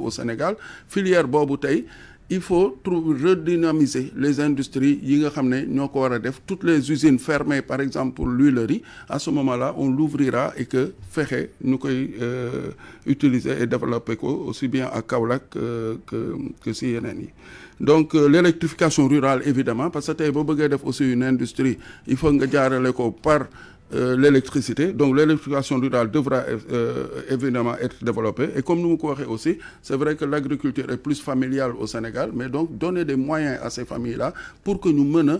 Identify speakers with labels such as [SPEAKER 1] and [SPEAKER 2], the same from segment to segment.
[SPEAKER 1] au Sénégal filière boobu tey il faut redynamiser les industries yi nga xam ne ñoo ko war a def toutes les usines fermées par exemple pour l'huilerie à ce moment-là on l'ouvrira et que fexe ñu koy utiliser et développer ko aussi bien à Kaolack que si yeneen yi donc l'électrification rurale évidemment parce que tey boo bëggee def aussi une industrie il faut nga jaarale ko par l'électricité donc l'électrification rurale devra évidemment être développée et comme nous ko waxee aussi c'est vrai que l'agriculture est plus familiale au Sénégal mais donc donner des moyens à ces familles-là pour que ñu mën a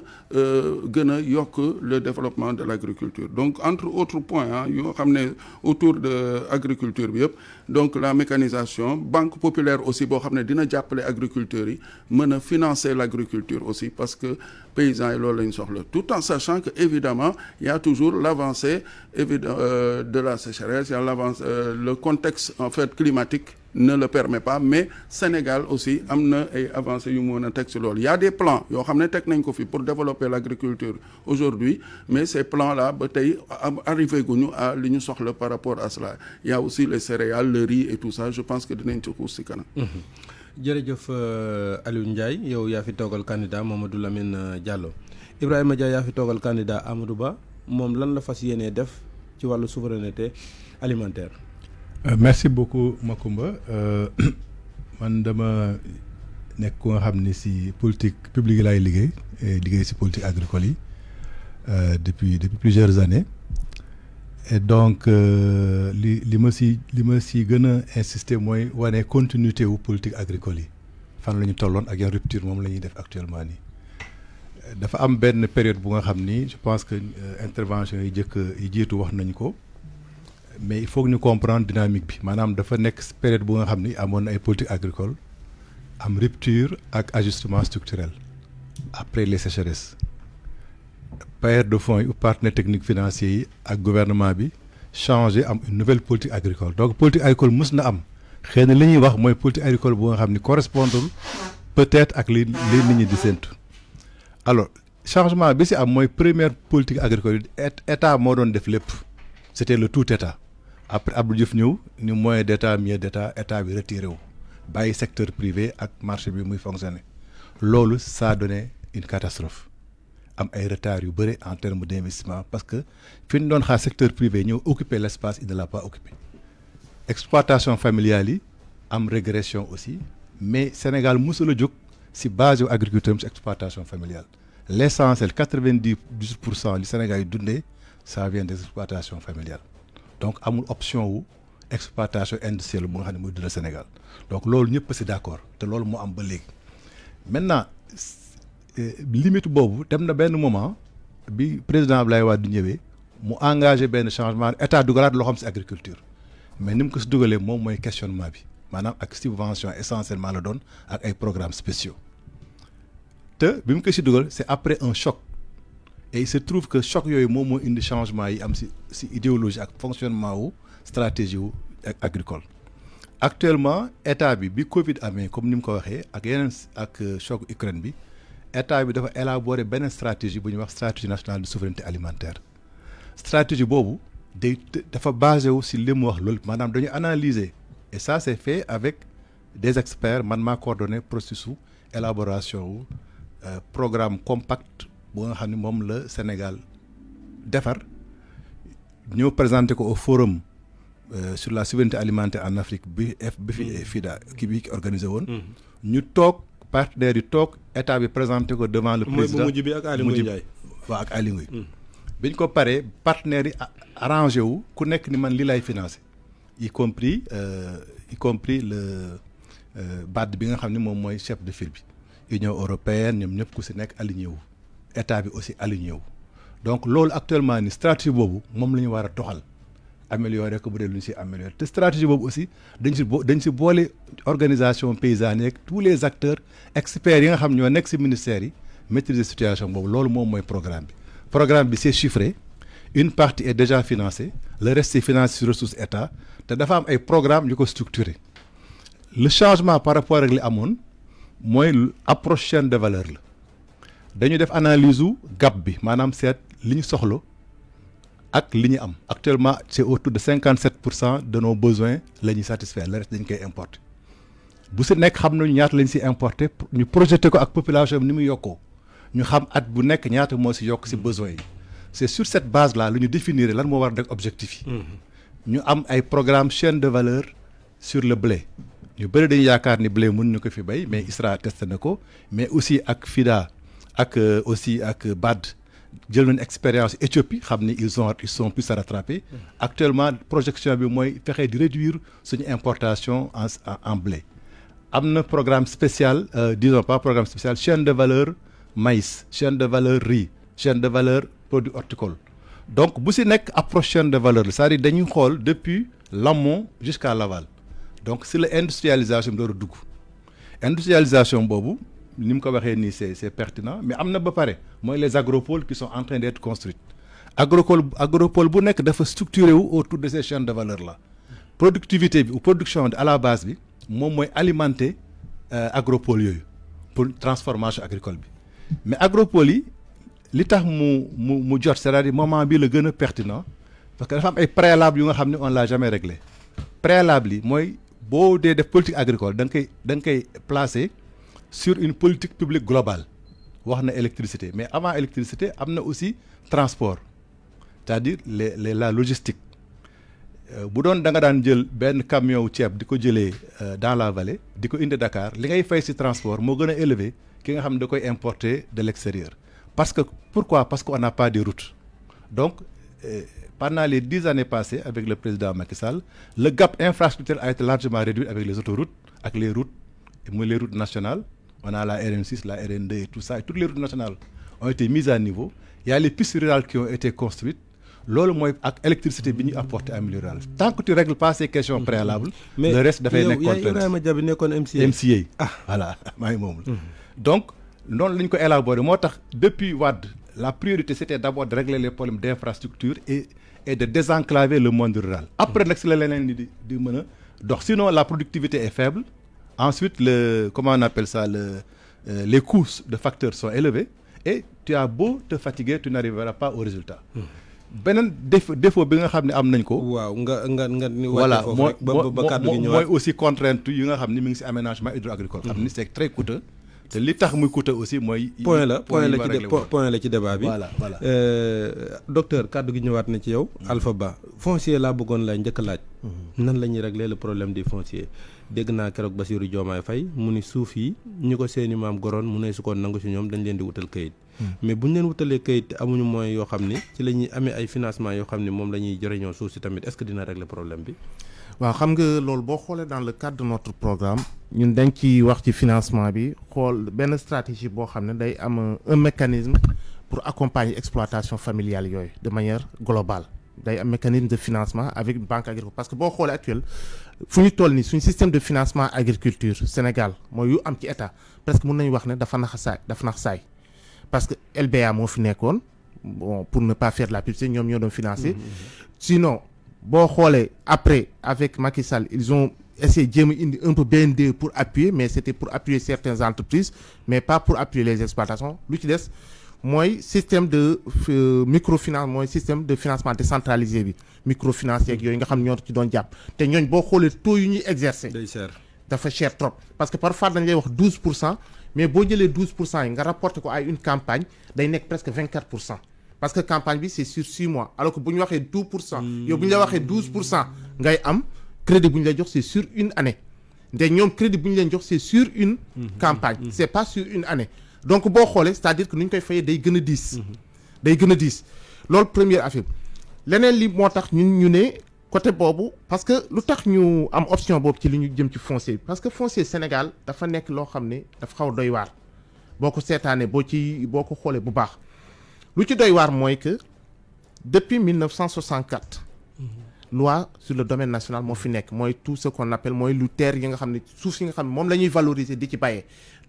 [SPEAKER 1] gën a yokk le développement de l'agriculture donc entre autres points yoo xam ne autour de agriculture bi yëpp donc la mécanisation banque populaire aussi boo xam ne dina jàppale agriculteurs yi mën a financer l'agriculture aussi parce que paysans yi loolu lañ soxla tout en sachant que évidemment il y a toujours l'avancée de la sécheresse il y a l'avancée le contexte en fait climatique ne le permet pas mais Sénégal aussi am na ay avancées yu mu mën a teg ci loolu il y a des plans yoo xam ne teg nañ ko fi pour développer l'agriculture aujourd'hui mais ces plans là ba tey arrivé guñu à li ñu soxla par rapport à cela il y a aussi les céréales le riz et tout ça je pense que dinañ ci xuus ci kanam.
[SPEAKER 2] jërëjëf Aliou Ndiaye yow yaa fi toogal candidat Mamadou Lamine Diallo Ibrahima Dia yaa fi toogal candidat Amadou Ba moom lan la fas yéenee def ci wàllu souveraineté alimentaire.
[SPEAKER 3] Merci beaucoup Macoumba man dama nekk ku nga xam ni ci politique publique laay liggéey ci politique agricole yi depuis plusieurs années et donc li ma ci gën a insister mooy wane continuité wu politique agricole yi fan la ñu tolloon ak yan rupture moom la ñuy def actuellement nii dafa am benn période bu nga xam ni je pense que intervention yi jiitu wax nañ ko mais il faut que ñu comprendre dynamique bi maanaam dafa nekk période bu nga xam ni amoon na ay politique agricole am rupture ak ajustement structurel après les sécheresses bailleurs de fonds yi ou partenaires techniques financiers yi ak gouvernement bi changé am une nouvelle politique agricole donc politique agricole mës na am xëy na li ñuy wax mooy politique agricole bu nga xam ni correspondul peut-être ak li nit ñi di séntu alors changement bi ci am mooy première politique agricole yi état moo doon def lépp c'était le tout état après Abdou Diouf ñëw ni moyen d'état mieux d'état état bi retiré wu bàyyi secteur privé ak marché bi muy fonctionner loolu ça a donné une catastrophe am ay retard yu bëri en termes d'investissement parce que fi ñu doon xaar secteur privé ñëw occuper l'espace il ne l'a pas occupé exploitation familiale yi am régression aussi mais Sénégal mosul a jóg ci base yu agriculture ci exploitation familiale l'essentiel 98% li Sénégal yi dundee ça vient des exploitations familiales donc amul option wu exploitation industrielle bu nga xam ne muy dund Sénégal donc loolu ñëpp ci d'accord te loolu moo am ba léegi maintenant limite boobu dem na benn moment bi président Abdoulaye Wade ñëwee mu engagé benn changement état dugalaat loo xam ci agriculture mais ni mu ko ci dugalee moom mooy questionnement bi maanaam ak subvention essentiellement la doon ak ay programmes spéciaux te bi mu ko ci dugal c'est après un choc et il se trouve que choc yooyu moom moo indi changement yi am ci idéologie ak fonctionnement wu stratégie wu agricole actuellement état bi Covid amee comme ni mu ko waxee ak yeneen ak choc Ukraine bi état bi dafa élaborer beneen stratégie bu ñuy wax stratégie nationale de souveraineté alimentaire stratégie boobu dafa basé wu ci li mu wax loolu maanaam dañu analyser et ça c'est fait avec des experts man maa coordonné processus élaboration wu programme compact bu nga xam ne moom la Sénégal defar ñëw présenté ko au forum sur la souveraineté alimentaire en Afrique bi fi FIDA ki bi organisé woon ñu toog partenaires yi toog état bi présenté ko devant le président
[SPEAKER 2] mujj bi ak Aly Ngouille Ndiaye
[SPEAKER 3] waaw ak Aly Ngouille biñ ko paree partenaires yi arrangé wu ku nekk ni man lii lay financé y compris le BAD bi nga xam ne moom mooy chef de file bi Union européenne ñoom ñëpp ku si nekk aligné wu état bi aussi aligné wu donc loolu actuellement ni stratégie boobu moom la ñu war a doxal améliorer ko bu dee lu ñu si améliorer te stratégie boobu aussi dañ si boole organisation paysanne yeeg tous les acteurs experts yi nga xam ñoo nekk si ministères yi maîtriser situation boobu loolu moom mooy programme bi c'est chiffré une partie est déjà financée le reste c'est financé sur ressources état te dafa am ay programmes yu ko structuré le changement par rapport ak li amoon mooy approche chaîne de valeur la dañu def analyse u gap bi maanaam seet li ñu soxla ak li ñu am actuellement c'est autour de 57% de nos besoins la ñuy satisfaire le reste dañ koy importer bu si nekk xam nañu ñaata lañ si importé ñu projeté ko ak population bi ni muy yokkoo ñu xam at bu nekk ñaata moo si yokk si besoin yi c'est sur cette base là lu ñu définir lan moo war a nekk objectif yi ñu am ay programme chaîne de valeur sur le blé ñu bëri dañu yaakaar ni blé mën ñu ko fi béy mais ISRA testé na ko mais aussi ak FIDA ak aussi ak BAD jël nañ expérience Éthiopie xam ni ils sont plus à rattraper actuellement projection bi mooy fexe di réduire suñu importation en blé am na programme spécial disons pas programme spécial chaîne de valeur maïs chaîne de valeur riz chaîne de valeur produits horticoles donc bu si nekk approche chaîne de valeur la c'est-à-dire dañuy xool depuis l'amont jusqu'à l'aval donc si la industrialisation bi door a dugg industrialisation boobu ni mu ko waxee nii c'est pertinent mais am na ba pare mooy les agropoles qui sont en train d'être construits agropole bu nekk dafa structuré wu autour de ces chaînes de valeur là productivité bi ou production à la base bi moom mooy alimenter agropole yooyu pour transformation agricole bi mais agropole yi li tax mu jot c'est-à-dire moment bi la gën a pertinent parce que dafa am ay préalables yu nga xam ne on l'a jamais réglé préalable yi mooy boo dee def politique agricole da nga koy placer sur une politique publique globale wax na électricité mais avant électricité am na aussi transport c'est-à-dire la logistique bu doon da nga daan jël benn camion ceeb di ko jëlee dans la vallée di ko indi Dakar li ngay fay ci transport moo gën a élevé ki nga xam ne da koy importer de l'extérieur pourquoi parce qu'on n'a pas de routes donc pendant les 10 années passées avec le président Macky Sall le gap infrastructurel a été largement réduit avec les autoroutes ak les routes muy les routes nationales on a la RN6 la RN2 et tout ça et toutes les routes nationales ont été mises à niveau il y a les pistes rurales qui ont été construites loolu mooy ak électricité bi ñu apporté en milieu rural tant que tu règles pas ces questions préalables le reste dafay nekk contrainte
[SPEAKER 2] Ibrahima Dia bi nekkoon
[SPEAKER 3] MCA voilà maa ngi moom donc noonu la ñu ko élaboré moo tax depuis Wade la priorité c'était d'abord de régler les problèmes d'infrastructure et de désenclaver le monde rural après nag si la leneen di mën a dox sinon la productivité est faible ensuite comment on appelle ça les coûts de facteurs sont élevés et tu as beau te fatiguer tu n'arriveras pas au résultat beneen défaut bi nga xam ne am nañ ko
[SPEAKER 2] waaw nga ni
[SPEAKER 3] voilà
[SPEAKER 2] ba kàddu gi ñëwaat
[SPEAKER 3] mooy aussi contrainte yi nga xam ni mi ngi ci aménagement hydro-agricole xam ni c'est très coûteux te li tax muy coûteux aussi mooy
[SPEAKER 2] point la ci débat bi
[SPEAKER 3] voilà
[SPEAKER 2] docteur kàddu gi ñëwaat na ci yow Alpha Ba foncier laa bëggoon la njëkk laaj nan la ñuy régler le problème du foncier dégg naa keroog Bassirou Diomaye Faye mu ni suuf yi ñu ko seeni maam goroon mu ne su ko nangu ci ñoom dañ leen di wutal kayit mais buñ leen wutalee kayit te amuñu moyens yoo xam ni ci la ñuy amee ay financement yoo xam ni moom la ñuy jëriñoo suuf si tamit est-ce que dina régler problème bi
[SPEAKER 4] waaw xam nga loolu boo xoolee dans le cadre de notre programme ñun dañ ci wax ci financement bi xool benn stratégie boo xam ne day am un mécanisme pour accompagner exploitation familiale yooyu de manière globale day am mécanisme de financement avec banque agricole parce que boo xoolee actuel fu ñu toll nii suñu système de financement agriculture Sénégal mooy yu am ci état presque mën nañu wax ne dafa nax saay parce que LBA moo fi nekkoon bon pour ne pas faire de la publicité ñoom ñoo doon financer sinon boo xoolee après avec Macky Sall ils ont essayé jéem a indi un peu BND pour appuyer mais c'était pour appuyer certaines entreprises mais pas pour appuyer les exploitations lu ci des mooy système de microfinance mooy système de financement décentralisé bi microfinance yeeg yooyu nga xam ñoo ci doon jàpp te ñooñ boo xoolee taux yu ñuy exercer dafa cher trop parce que parfois dañ lay wax 12% mais boo jëlee 12% yi nga rapporté ko ay une campagne day nekk presque 24% parce que campagne bi c'est sur 6 mois alors que bu ñu waxee 2% yow bu ñu la waxee 12% ngay am crédit bu ñu lay jox c'est sur une année te ñoom crédit bu ñu leen jox c'est sur une campagne c'est pas sur une année donc boo xoolee c'est-à-dire que nu ñu koy fayee day gën a diis loolu première affaire leneen li moo tax ñu ne côté boobu parce que lu tax ñu am option boobu ci li ñu jëm ci foncier parce que foncier Sénégal dafa nekk loo xam ne dafa xaw doy waar boo ko seetaanee boo ko xoolee bu baax lu ci doy waar mooy que depuis 1964 loi sur le domaine national moo fi nekk mooy tout ce qu'on appelle mooy lu terre yi nga xam ne suuf si nga xam ne moom la ñuy valoriser di ci bàyyee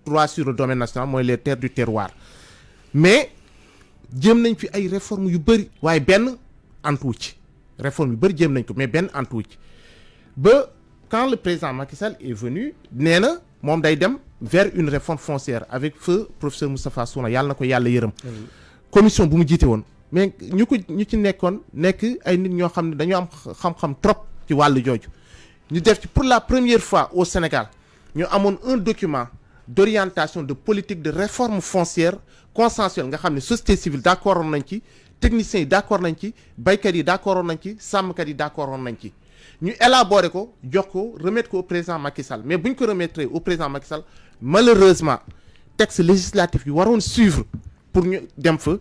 [SPEAKER 4] droit sur le domaine national mooy les terres du terroir mais jéem nañ fi ay réformes yu bëri waaye benn antuwu ci réforme yu bëri jéem nañ ko mais benn antuwu ci ba quand le président Macky Sall est venu nee na moom day dem vers une réforme foncière avec feu professeur Moustapha Souna yàlla na ko yàlla yërëm commission bu mu jiite woon mais ñu ci nekkoon nekk ay nit ñoo xam ne dañoo am xam-xam trop ci wàllu jooju ñu def ci pour la première fois au Sénégal ñu amoon un document d'orientation de politique de réforme foncière consensuelle nga xam ne société civile d'accord nañ ci techniciens yi d'accord nañ ci baykat yi d'accord nañ ci sàmmkat yi d'accord nañ ci ñu élaborer ko jox ko remettre ko au président Macky Sall mais bu ñu ko remettre au président Macky Sall malheureusement texte législatif yi waroon suivre pour ñu dem fa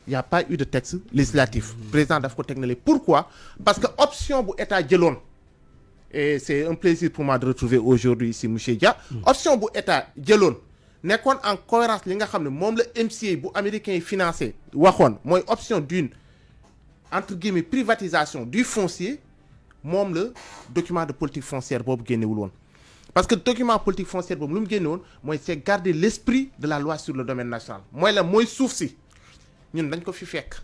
[SPEAKER 4] y a pas eu de texte législatif président daf ko teg na le pourquoi parce que option bu état jëloon et c'est un plaisir pour moi de retrouver aujourd'hui ici monsieur Dia option bu état jëloon nekkoon en cohérence li nga xam ne moom la MCA bu américain yi financé waxoon mooy option d'une entre guillemets privatisation du foncier moom la document de politique foncière boobu génnewul woon parce que document politique foncière boobu lu mu génne woon mooy c'est garder l'esprit de la loi sur le domaine national mooy la mooy suuf si ñun dañ ko fi fekk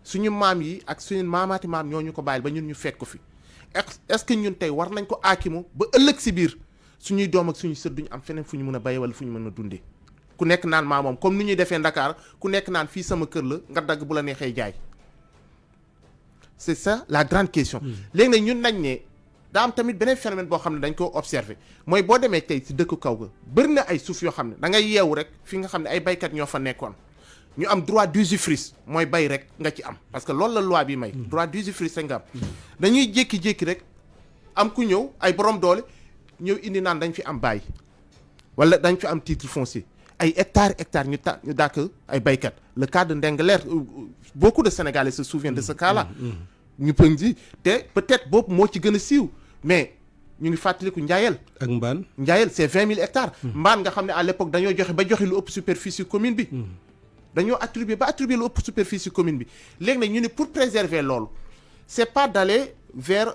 [SPEAKER 4] suñu maam yi ak suñu maamaati maam ñoo ñu ko bàyyil ba ñun ñu fekk ko fi est-ce que ñun tey war nañ ko aakimu ba ëllëg si biir suñuy doom ak suñu sët duñu am feneen fu ñu mën a béye wala fu ñu mën a dundee ku nekk naan maa moom comme ni ñuy defee Dakar ku nekk naan fii sama kër la nga dagg bu la neexee jaay c'est ça la grande question léegi nag ñun nañ ne daa am tamit beneen phénomène boo xam ne dañ ko observer mooy boo demee tey si dëkk kaw ga bëri na ay suuf yoo xam ne da ngay yeewu rek fi nga xam ne ay baykat ñoo fa nekkoon ñu am droit d'usufruit mooy bay rek nga ci am parce que loolu la loi bi may droit d'usufruit rek nga am dañuy jékki-jékki rek am ku ñëw ay borom doole ñëw indi naan dañ fi am bail wala dañ fi am titre foncier ay hectares ñu dàkk ay baykat le cas de Ndingler beaucoup de Sénégalais se souviennent de ce cas-là ñu pëng ji te peut-être boobu moo ci gën a siiw mais ñu ngi fàttaliku Njaayel
[SPEAKER 2] ak Mbaan
[SPEAKER 4] Njaayel c'est 20 000 hectares Mbaan nga xam ne à l'époque dañoo joxe lu ëpp superficie commune bi dañoo attribuer lu ëpp superficie commune bi léegi nag ñu ne pour préserver loolu c'est pas d'aller vers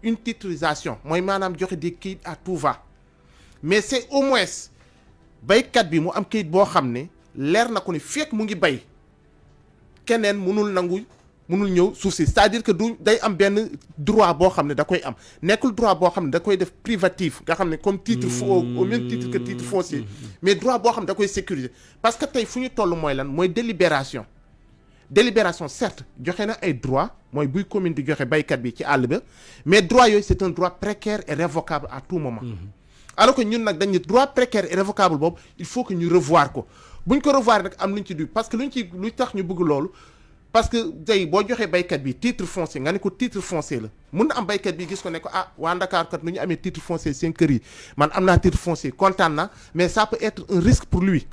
[SPEAKER 4] une titrisation mooy maanaam joxe des kayit à tout va mais c'est au moins baykat bi mu am kayit boo xam ne leer na ko ni fekk mu ngi bay keneen mënul ñëw suuf si c'est-à-dire que du day am benn droit boo xam ne da koy am nekkul droit boo xam ne da koy def privatif nga xam ne comme titre au même titre que titre foncier mais droit boo xam ne da koy sécuriser parce que tey fu ñu toll mooy lan mooy délibération certes joxe na ay droit mooy buy commune di joxe baykat bi ci àll ba mais droit yooyu c'est un droit précaire et révocable à tout moment alors que ñun nag dañ ne droit précaire et révocable boobu il faut que ñu revoir ko buñ ko revoir nag am luñ ci du parce que lu tax ñu bëgg loolu parce que tey boo joxee baykat bi titre foncier nga ne ko titre foncier la mun na am baykat bi gis ko ne ko waa Ndakaar kat nu ñu amee titre foncier seen kër yi man am naa titre foncier kontaan na mais ça peut être un risque pour lui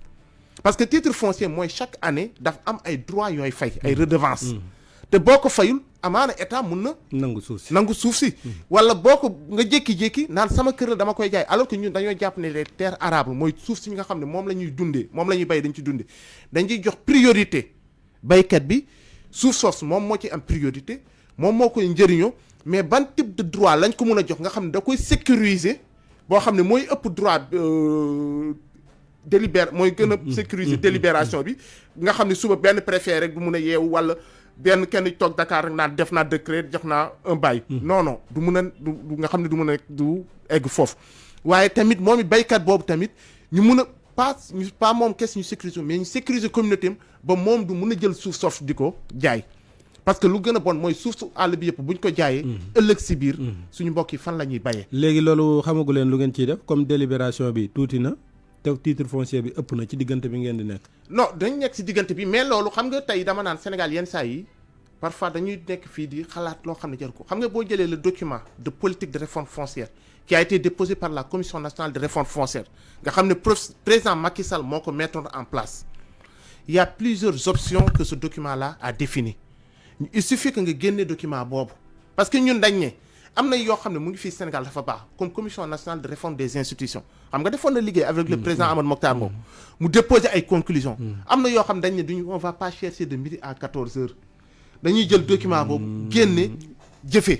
[SPEAKER 4] parce que titre foncier mooy chaque année daf am ay droits yooy fay ay redevances te boo ko fayul amaana état mun na nangu suuf si wala boo ko nga jékki-jékki naan sama kër la dama koy jaay alors que ñun dañoo jàpp ne les terres arables mooy suuf si nga xam ne moom la ñuy dundee moom la ñuy bay dañ ci dundee dañuy jox priorité baykat bi suuf soosu moom moo ci am priorité moom moo koy njëriñoo mais ban type de droit lañ ko mën a jox nga xam ne da koy sécuriser boo xam ne mooy ëpp droit mooy gën a sécuriser délibération bi nga xam ne suba benn préfet rek du mun a yeewu wala benn kenn toog Dakar rek naan def naa décret jox naa un bail non du mun a du nga xam ne du mun a du egg foofu waaye tamit moom it baykat boobu tamit ñu mun a pas moom kes ñu sécuriser mais ñu sécuriser communauté am ba moom du mun a jël suuf soof di ko jaay parce que lu gën a bon mooy suuf su àll bi yëpp buñ ko jaayee ëllëg si biir suñu mbokk yi fan la ñuy bayee
[SPEAKER 2] léegi loolu xamagu leen lu ngeen ciy def comme délibération bi tuuti na te titre foncier bi ëpp na ci diggante bi ngeen di nekk
[SPEAKER 4] non dañ nekk si diggante bi mais loolu xam nga tey dama naan Sénégal yenn saa yi parfois dañuy nekk fii di xalaat loo xam ne jar ko xam nga boo jëlee le document de politique de réforme foncière qui a été déposé par la Commission nationale de réforme foncière nga xam ne président Macky Sall moo ko mettre en place il y a plusieurs options que ce document-là a défini il suffit que nga génne document boobu parce que ñun dañ ne am na yoo xam ne mu ngi fii Sénégal dafa baax comme Commission nationale de réforme des institutions xam nga defoon na liggéey avec le président Amadou Mokhtar Mbow mu déposer ay conclusions am na yoo xam ne dañ ne duñu on va pas chercher de midi à 14 heures dañuy jël document boobu génne jëfee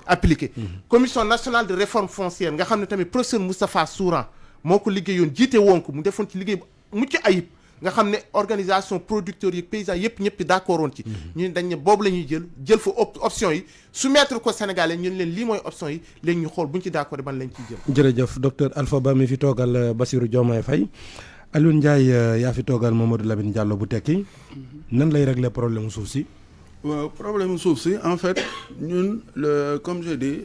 [SPEAKER 4] appliqué Commission nationale de réforme foncière nga xam ne tamit professeur Moustapha Souran moo ko liggéeyoon jiite woon ko mu defoon ci liggéey mucc ayib nga xam ne organisation producteurs yi paysans yëpp ñëpp d'accord woon ci ñun dañ ne boobu la ñuy jël fa option yi soumettre ko Sénégalais ñun leen lii mooy option yi léegi ñu xool bu ñu ci d'accord ban lañ ciy jël
[SPEAKER 2] jërëjëf docteur Alpha Ba mi fi toogal Bassirou Diomaye Faye Alioune Ndiaye yaa fi toogal Mamadou Lamine Diallo bu tekki nan lay régler problème suuf si
[SPEAKER 1] waaw problème suuf si en fait ñun comme j'ai dit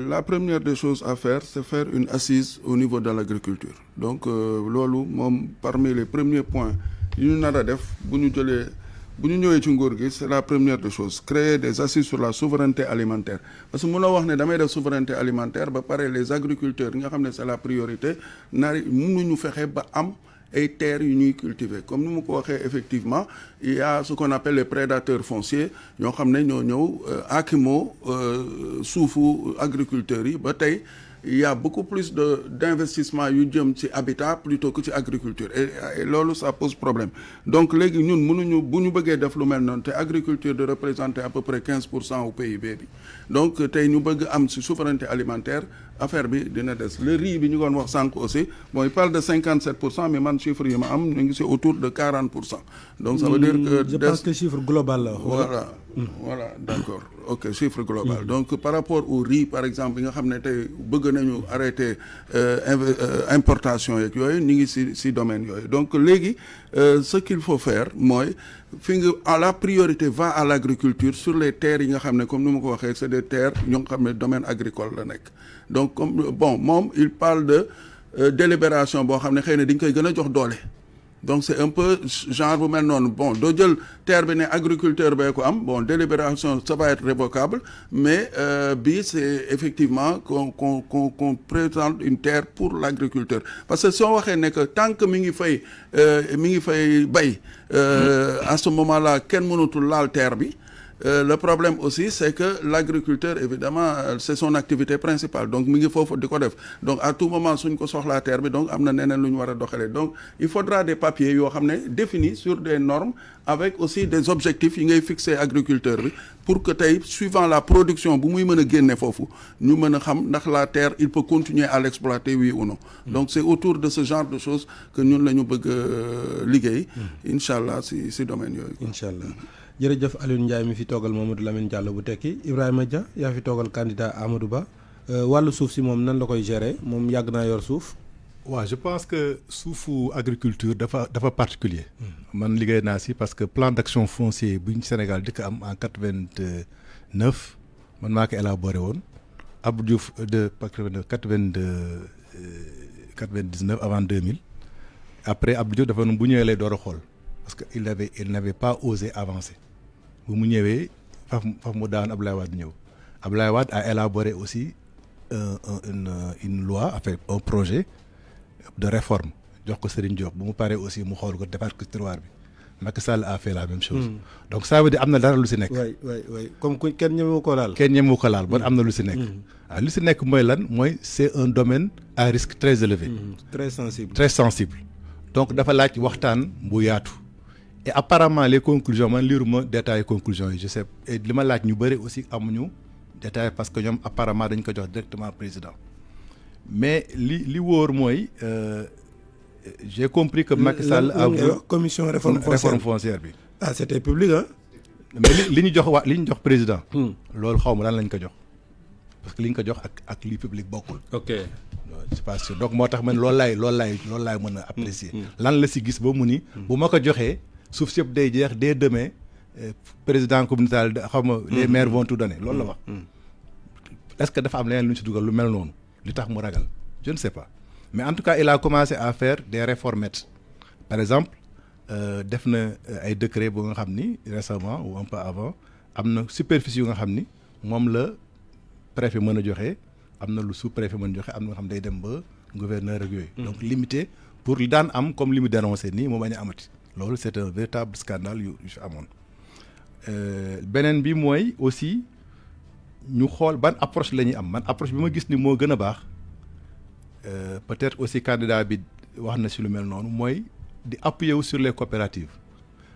[SPEAKER 1] la première des choses à faire c'est faire une assise au niveau de l'agriculture donc loolu moom parmi les premiers points yu ñu nar a def bu ñu ñëwee ci nguur gi c'est la première des choses créer des assises sur la souveraineté alimentaire parce que mënoo wax ne damay def souveraineté alimentaire ba pare les agriculteurs yi nga xam ne c'est la priorité mënuñu fexe ba am ay terres yu ñuy cultiver comme ni mu ko waxee effectivement il y a ce qu'on appelle les prédateurs fonciers ñoo xam ne ñoo ñëw akimoo suufu agriculteurs yi ba tey il y a beaucoup plus d'investissement yu jëm ci habitat plutôt que ci agriculture et loolu ça pose problème donc léegi ñun mënuñu bu ñu bëggee def lu mel noonu te agriculture de représenter à peu près 15% au PIB bi donc tey ñu bëgg am ci souveraineté alimentaire affaire bi dina des le riz bi ñu doon wax sànq aussi bon il parle de 57% mais man chiffre yi ma am ñu ngi ci autour de 40% donc ça veut dire que
[SPEAKER 2] je pense que chiffre global la
[SPEAKER 1] voilà d'accord ok chiffre global donc par rapport au riz par exemple bi nga xam ne tey bëgg nañu arrêter importation yeeg yooyu ñu ngi ci domaine yooyu donc léegi ce qu'il faut faire mooy fi nga à la priorité va à l'agriculture sur les terres yi nga xam ne comme ni ma ko waxee c'est des terres ñoo nga xam ne domaine agricole la nekk donc comme bon moom il parle de délibération boo xam ne xëy na dañ koy gën a jox doole donc c'est un peu genre bu mel noonu bon doo jël terre bi ne agriculteur bee ko am bon délibération ça va être révocable mais bi c'est effectivement qu'on présente une terre pour l'agriculteur parce que soo waxee ne que tant que mi ngi fay bay à ce moment-là kenn mënatul laal terre bi le problème aussi c'est que l'agriculteur évidemment c'est son activité principale donc mi ngi foofu di ko def donc à tout moment suñ ko soxlaa terre bi donc am na neneen lu ñu war a doxalee donc il faudra des papiers yoo xam ne définis sur des normes avec aussi des objectifs yi ngay fixer agriculteur bi pour que tey suivant la production bu muy mën a génne foofu ñu mën a xam ndax la terre il peut continuer à l'exploiter oui ou non donc c'est autour de ce genre de choses que ñun la ñu bëgg liggéey incha allah si domaine yooyu
[SPEAKER 2] incha allah jërëjëf Alioune Ndiaye mi fi toogal Mamadou Lamine Diallo bu tekki Ibrahima Dia yaa fi toogal candidat Amadou Ba wàllu suuf si moom nan la koy gérer moom yàgg naa yor suuf.
[SPEAKER 3] waaw je pense que suufu agriculture dafa particulier man liggéey naa si parce que plan d'action foncier bu ñu Sénégal di ko am en 89 man maa ko élaboré woon Abdou Diouf de 99 avant 2000 après Abdou Diouf dafa bu ñëwee lay door a xool parce que il n'avait pas osé avancer bu mu ñëwee faf mu daan Abdoulaye Wade ñëw Abdoulaye Wade a élaboré aussi une loi enfin un projet de réforme jox ko Serigne Diop bu mu paree aussi mu xool ko defaat ko tiroir bi Macky Sall a fait la même chose. donc ça veut dire am na dara lu si nekk.
[SPEAKER 2] oui comme kenn ñemewu ko laal.
[SPEAKER 3] kenn ñemewu ko laal bon am na lu si nekk. waaw lu si nekk mooy lan mooy c'est un domaine à risque très élevé. très sensible. donc dafa laaj waxtaan bu yaatu. et apparemment les conclusions man liiruma détail conclusions yi je sais et li ma laaj ñu bëri aussi amuñu détail parce que ñoom apparemment dañ ko jox directement président mais li wóor mooy j'ai compris que Macky Sall a
[SPEAKER 2] commission réforme
[SPEAKER 3] foncière bi.
[SPEAKER 2] ah c'était public hein.
[SPEAKER 3] mais li ñu jox président. loolu xaw ma lan lañ ko jox parce que li ñu ko jox ak li public bokkul.
[SPEAKER 2] ok
[SPEAKER 3] c'est pas sûr donc moo tax man loolu laay mën a apprécier. lan la si gis ba mu ni. bu ma ko joxee. suuf si yëpp day jeex dès demain président communautaire xaw ma les maires vont tout donner loolu la wax est-ce que dafa am leneen lu ñu si dugal lu mel noonu li tax mu ragal je ne sais pas mais en tout cas il a commencé à faire des réformettes par exemple def na ay décrets bu nga xam ni récemment ou un peu avant am na superficie yu nga xam ni moom la préfet mën a joxe am na lu sous-préfet mën a joxe am na nga xam day dem ba gouverneur ak yooyu donc limité pour li daan am comme li mu dénoncé nii moo bañ a amati loolu c'est un véritable scandale yu fi amoon beneen bi mooy aussi ñu xool ban approche la ñuy am man approche bi ma gis ni moo gën a baax peut-être aussi candidat bi wax na ci lu mel noonu mooy di appuyer wu sur les coopératives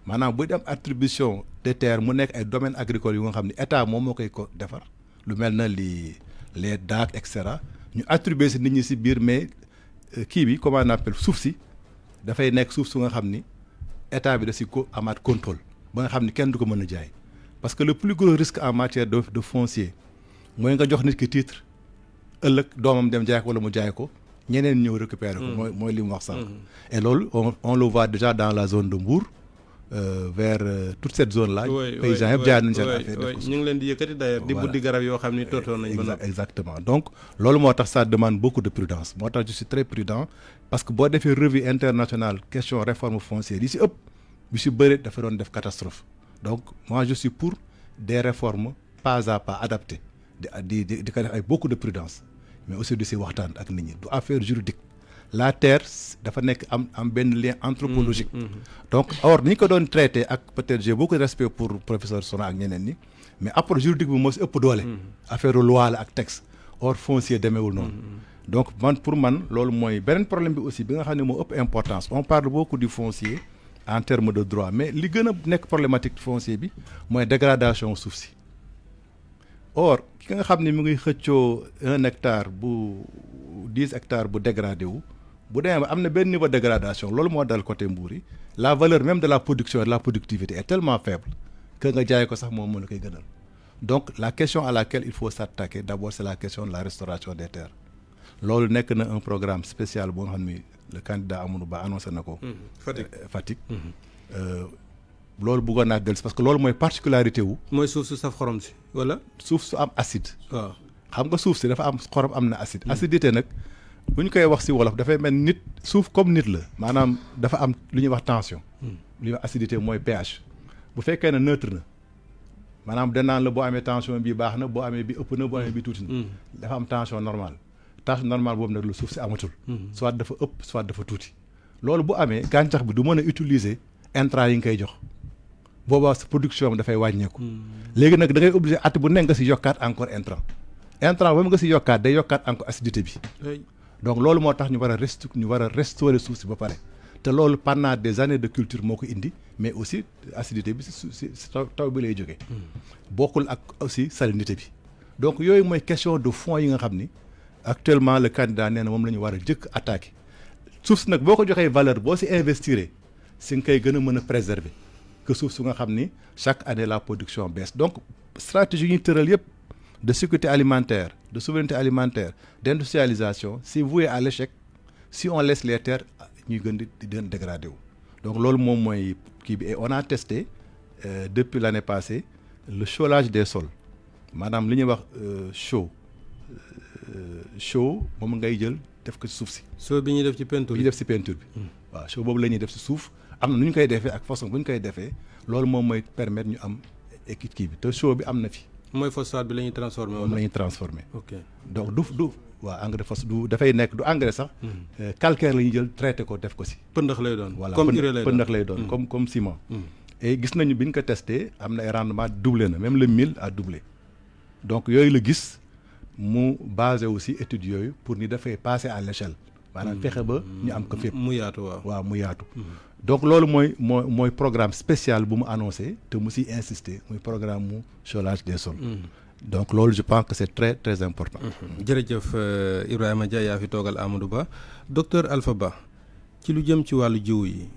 [SPEAKER 3] maanaam buy dem attribution des terres mu nekk ay domaines agricoles yu nga xam ne état moom moo koy ko defar lu mel na les DAC et cetera ñu attribuer ci nit ñi ci biir mais kii bi comment on appelle suuf si dafay nekk suuf su nga xam ni état bi da si ko amaat contrôle ba nga xam ni kenn du ko mën a jaay parce que le plus gros risque en matière de foncier mooy nga jox nit ki titre ëllëg doomam dem jaay ko wala mu jaay ko ñeneen ñëw récupérer ko mooy li mu wax sànq et loolu on le voit déjà dans la zone de Mbour vers toute cette zone là. paysans yëpp jaay nañ seen affaire.
[SPEAKER 2] ñu ngi leen di yëkkati d'ailleurs di buddi garab yoo xam ni tootoon nañ ba
[SPEAKER 3] exactement donc loolu moo tax ça demande beaucoup de prudence moo tax je suis très prudent parce que boo defee revue internationale question réforme foncière yi si ëpp bi si bëri dafa doon def catastrophe donc moi je suis pour des réformes pas à pas adaptées di ko def avec beaucoup de prudence mais aussi di si waxtaan ak nit ñi du affaire juridique la terre dafa nekk am benn lien anthropologique. donc or ni ñu ko doon traité ak peut-être j'ai beaucoup de respect pour professeur Sona ak ñeneen ñi mais apport juridique bi moo si ëpp doole. affaire loi la ak texte or foncier demeewul noonu. donc pour man loolu mooy beneen problème bi aussi bi nga xam ne moo ëpp importance on parle beaucoup du foncier en termes de droit mais li gën a nekk problématique foncier bi mooy dégradation suuf si or ki nga xam ne mu ngi xëccoo 1 hectare bu 10 hectares bu dégradé wu. bu demee ba am na benn niveau de dégradation loolu moo dal côté Mbour yi la valeur même de la production et de la productivité est tellement faible que nga jaay ko sax moom mën na koy gënal donc la question à laquelle il faut s'attaquer d'abord c'est la question de la restauration des terres loolu nekk na un programme spécial boo nga xam ni le candidat Amadou Ba annoncé na ko. Fatick. loolu bëggoon naa dellusi parce que loolu mooy particularité wu.
[SPEAKER 2] mooy suuf su saf xorom si wala.
[SPEAKER 3] suuf su am acide.
[SPEAKER 2] waaw
[SPEAKER 3] xam nga suuf si dafa am xorom am na acide. acidité nag. bu ñu koy wax ci wolof dafay mel nit suuf comme nit la maanaam dafa am lu ñuy wax tension. lu ñuy wax acidité mooy pH. bu fekkee ne neutre na maanaam danaan la boo amee tension bi baax na boo amee bi ëpp na boo amee bi tuuti na. dafa am tension normale. tension normale boobu nag lu suuf si amatul. soit dafa ëpp soit dafa tuuti. loolu bu amee gàncax bi du mën a utiliser intrants yi nga koy jox boobaa sa production dafay wàññeeku. léegi nag da ngay obligé at bu nekk nga si yokkaat encore intrant boobu nga si yokkaat day yokkaat encore acidité bi. donc loolu moo tax ñu war a restaurer suuf si ba pare te loolu pendant des années de culture moo ko indi mais aussi acidité bi si taw bi lay jógee. bokkul ak aussi salinité bi. donc yooyu mooy question de fond yi nga xam ni actuellement le candidat nee na moom la ñu war a jëkk attaquer suuf si nag boo ko joxee valeur boo si investir si nga koy gën a mën a préserver que suuf su nga xam ni chaque année la production baisse donc stratégie yi ñu tëral yëpp. de sécurité alimentaire, de souveraineté alimentaire, d'industrialisation, c'est voué à l'échec si on laisse les terres ñuy gën di dégrader wu. donc loolu moom mooy kii bi et on a testé depuis l'année passée le cholage des sols maanaam li ñuy wax chaux moom ngay jël def ko ci suuf si.
[SPEAKER 2] chaux bi ñuy def ci peinture
[SPEAKER 3] bi. waaw chaux boobu la ñuy def ci suuf am na nu ñu koy defee ak façon bu ñu koy defee loolu moom mooy permettre ñu am équipe kii bi te chaux bi am na fi.
[SPEAKER 2] mooy phosphate bi la ñuy transformé
[SPEAKER 3] moom la ñuy transformé.
[SPEAKER 2] ok
[SPEAKER 3] donc du waaw engrais phosphate du dafay nekk du engrais sax. calcaire la ñuy jël traité ko def ko si.
[SPEAKER 2] pëndax lay doon.
[SPEAKER 3] voilà
[SPEAKER 2] comme urée lay doon
[SPEAKER 3] pëndax lay doon comme ciment. et gis nañu bi ñu ko testé am na ay rendement doublé na même le 1000 a doublé donc yooyu la gis mu basé aussi études yooyu pour ni dafay passer à l'échelle maanaam fexe ba ñu am ko fépp.
[SPEAKER 2] mu yaatu
[SPEAKER 3] waaw mu yaatu. donc loolu mooy programme spécial bu mu annoncé te mu si insister muy programme mu cholage des sols. donc loolu je pense que c'est très très important.
[SPEAKER 2] jërëjëf Ibrahima Dia yaa fi toogal Amadou Ba docteur Alpha Ba ci lu jëm ci wàllu jiw yi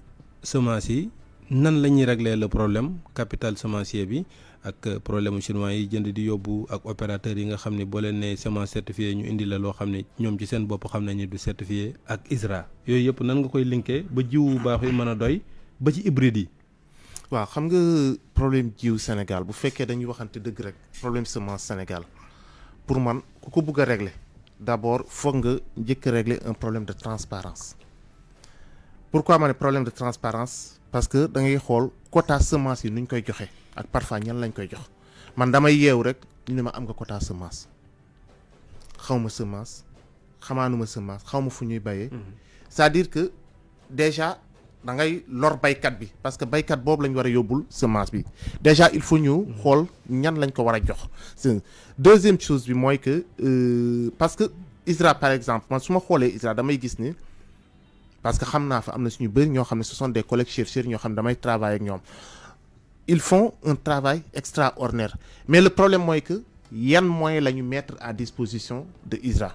[SPEAKER 2] semence yi nan la ñuy régler le problème capital semencier bi ak problème chinois yi jënd di yóbbu ak opérateurs yi nga xam ne boo leen nee semence certifiée ñu indi la loo xam ne ñoom ci seen bopp xam nañu du certifié ak ISRA yooyu yëpp nan nga koy linkee ba jiwu baax yi mën a doy ba ci hybride yi.
[SPEAKER 4] waaw xam nga problème jiw Sénégal bu fekkee dañuy waxante dëgg rek problème semence Sénégal pour man ku ko bëgg a régler d'abord foog nga njëkk a régler un problème de transparence pourquoi ma ne problème de transparence parce que da ngay xool quota semence yi nu ñu koy joxe ak parfois ñan lañ koy jox man damay yeewu rek ñu ne ma am nga quota semence xaw ma semence xamaanuma semence xaw ma fu ñuy bayee c'est-à-dire que déjà da ngay lor baykat bi parce que baykat boobu lañ war a yóbbul semence bi déjà il faut ñu xool ñan lañ ko war a jox deuxième chose bi mooy que parce que ISRA par exemple man su ma xoolee ISRA damay gis ni parce que xam naa fa am na suñu bëri ñoo xam ne ce sont des collègues chercheurs ñoo xam ne damay travailler ak ñoom ils font un travail extraordinaire mais le problème mooy que yan moyens la ñu mettre à disposition de ISRA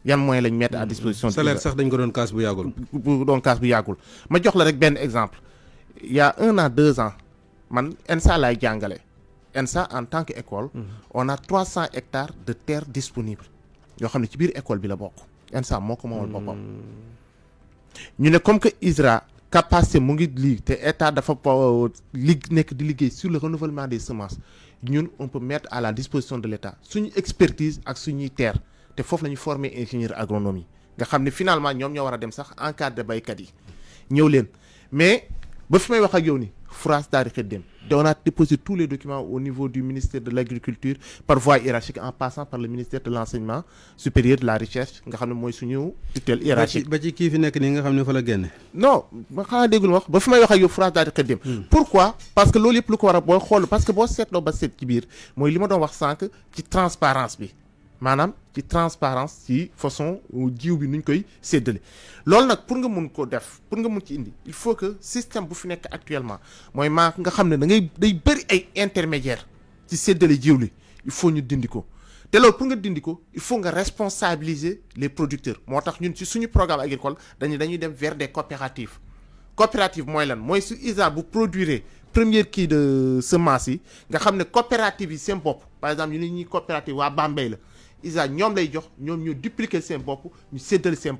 [SPEAKER 4] yan moyens la ñu mettre à disposition de
[SPEAKER 2] salaire sax dañ ko doon kaas bu yàggul.
[SPEAKER 4] ma jox la rek benn exemple il y a 1 an 2 ans man ENSA laay jàngale ENSA en tant que école on a 300 hectares de terre disponible yoo xam ne ci biir école bi la bokk ENSA moo ko moomal boppam ñu ne comme que ISRA capacité mu ngi lii te état dafa nekk di liggéey sur le renouvellement des semences ñun on peut mettre à la disposition de l'état suñu expertise ak suñuy terre te foofu la ñu former ingénieur agronomie nga xam ne finalement ñoom ñoo war a dem sax encadrer baykat yi ñëw leen mais ba fi may wax ak yow ni France daal di xëy dem on a déposé tous les documents au niveau du ministère de l'agriculture par voie hiérarchique en passant par le ministère de l'enseignement supérieur de la recherche nga xam ne mooy suñu tutelle hiérarchique.
[SPEAKER 2] ba ci kii fi nekk nii nga xam ne fa la génne.
[SPEAKER 4] non ma xanaa déggul wax ba fi may wax ak yow France daal di xëy dem. pourquoi parce que loolu yëpp lu ko war a booy xool parce que boo seetloo ba seet ci biir mooy li ma doon wax sànq ci transparence bi maanaam ci transparence ci façon jiw bi nuñ koy séddale loolu nag pour nga mun ko def pour nga mun ci indi il faut que système bu fi nekk actuellement mooy maa nga xam ne da ngay day bëri ay intermédiaires ci séddale jiw li il faut ñu dindi ko te loolu pour nga dindi ko il faut nga responsabiliser les producteurs moo tax ñun ci suñu programme agricole dañuy dem vers des coopératives coopérative mooy lan mooy su ISRA bu produire première kii de semence yi nga xam ne coopérative yi seen bopp par exemple ñu ne ñuy coopérative waa Bambey la ISRA ñoom lay jox ñoom ñu dupliquer seen bopp ñu séddale seen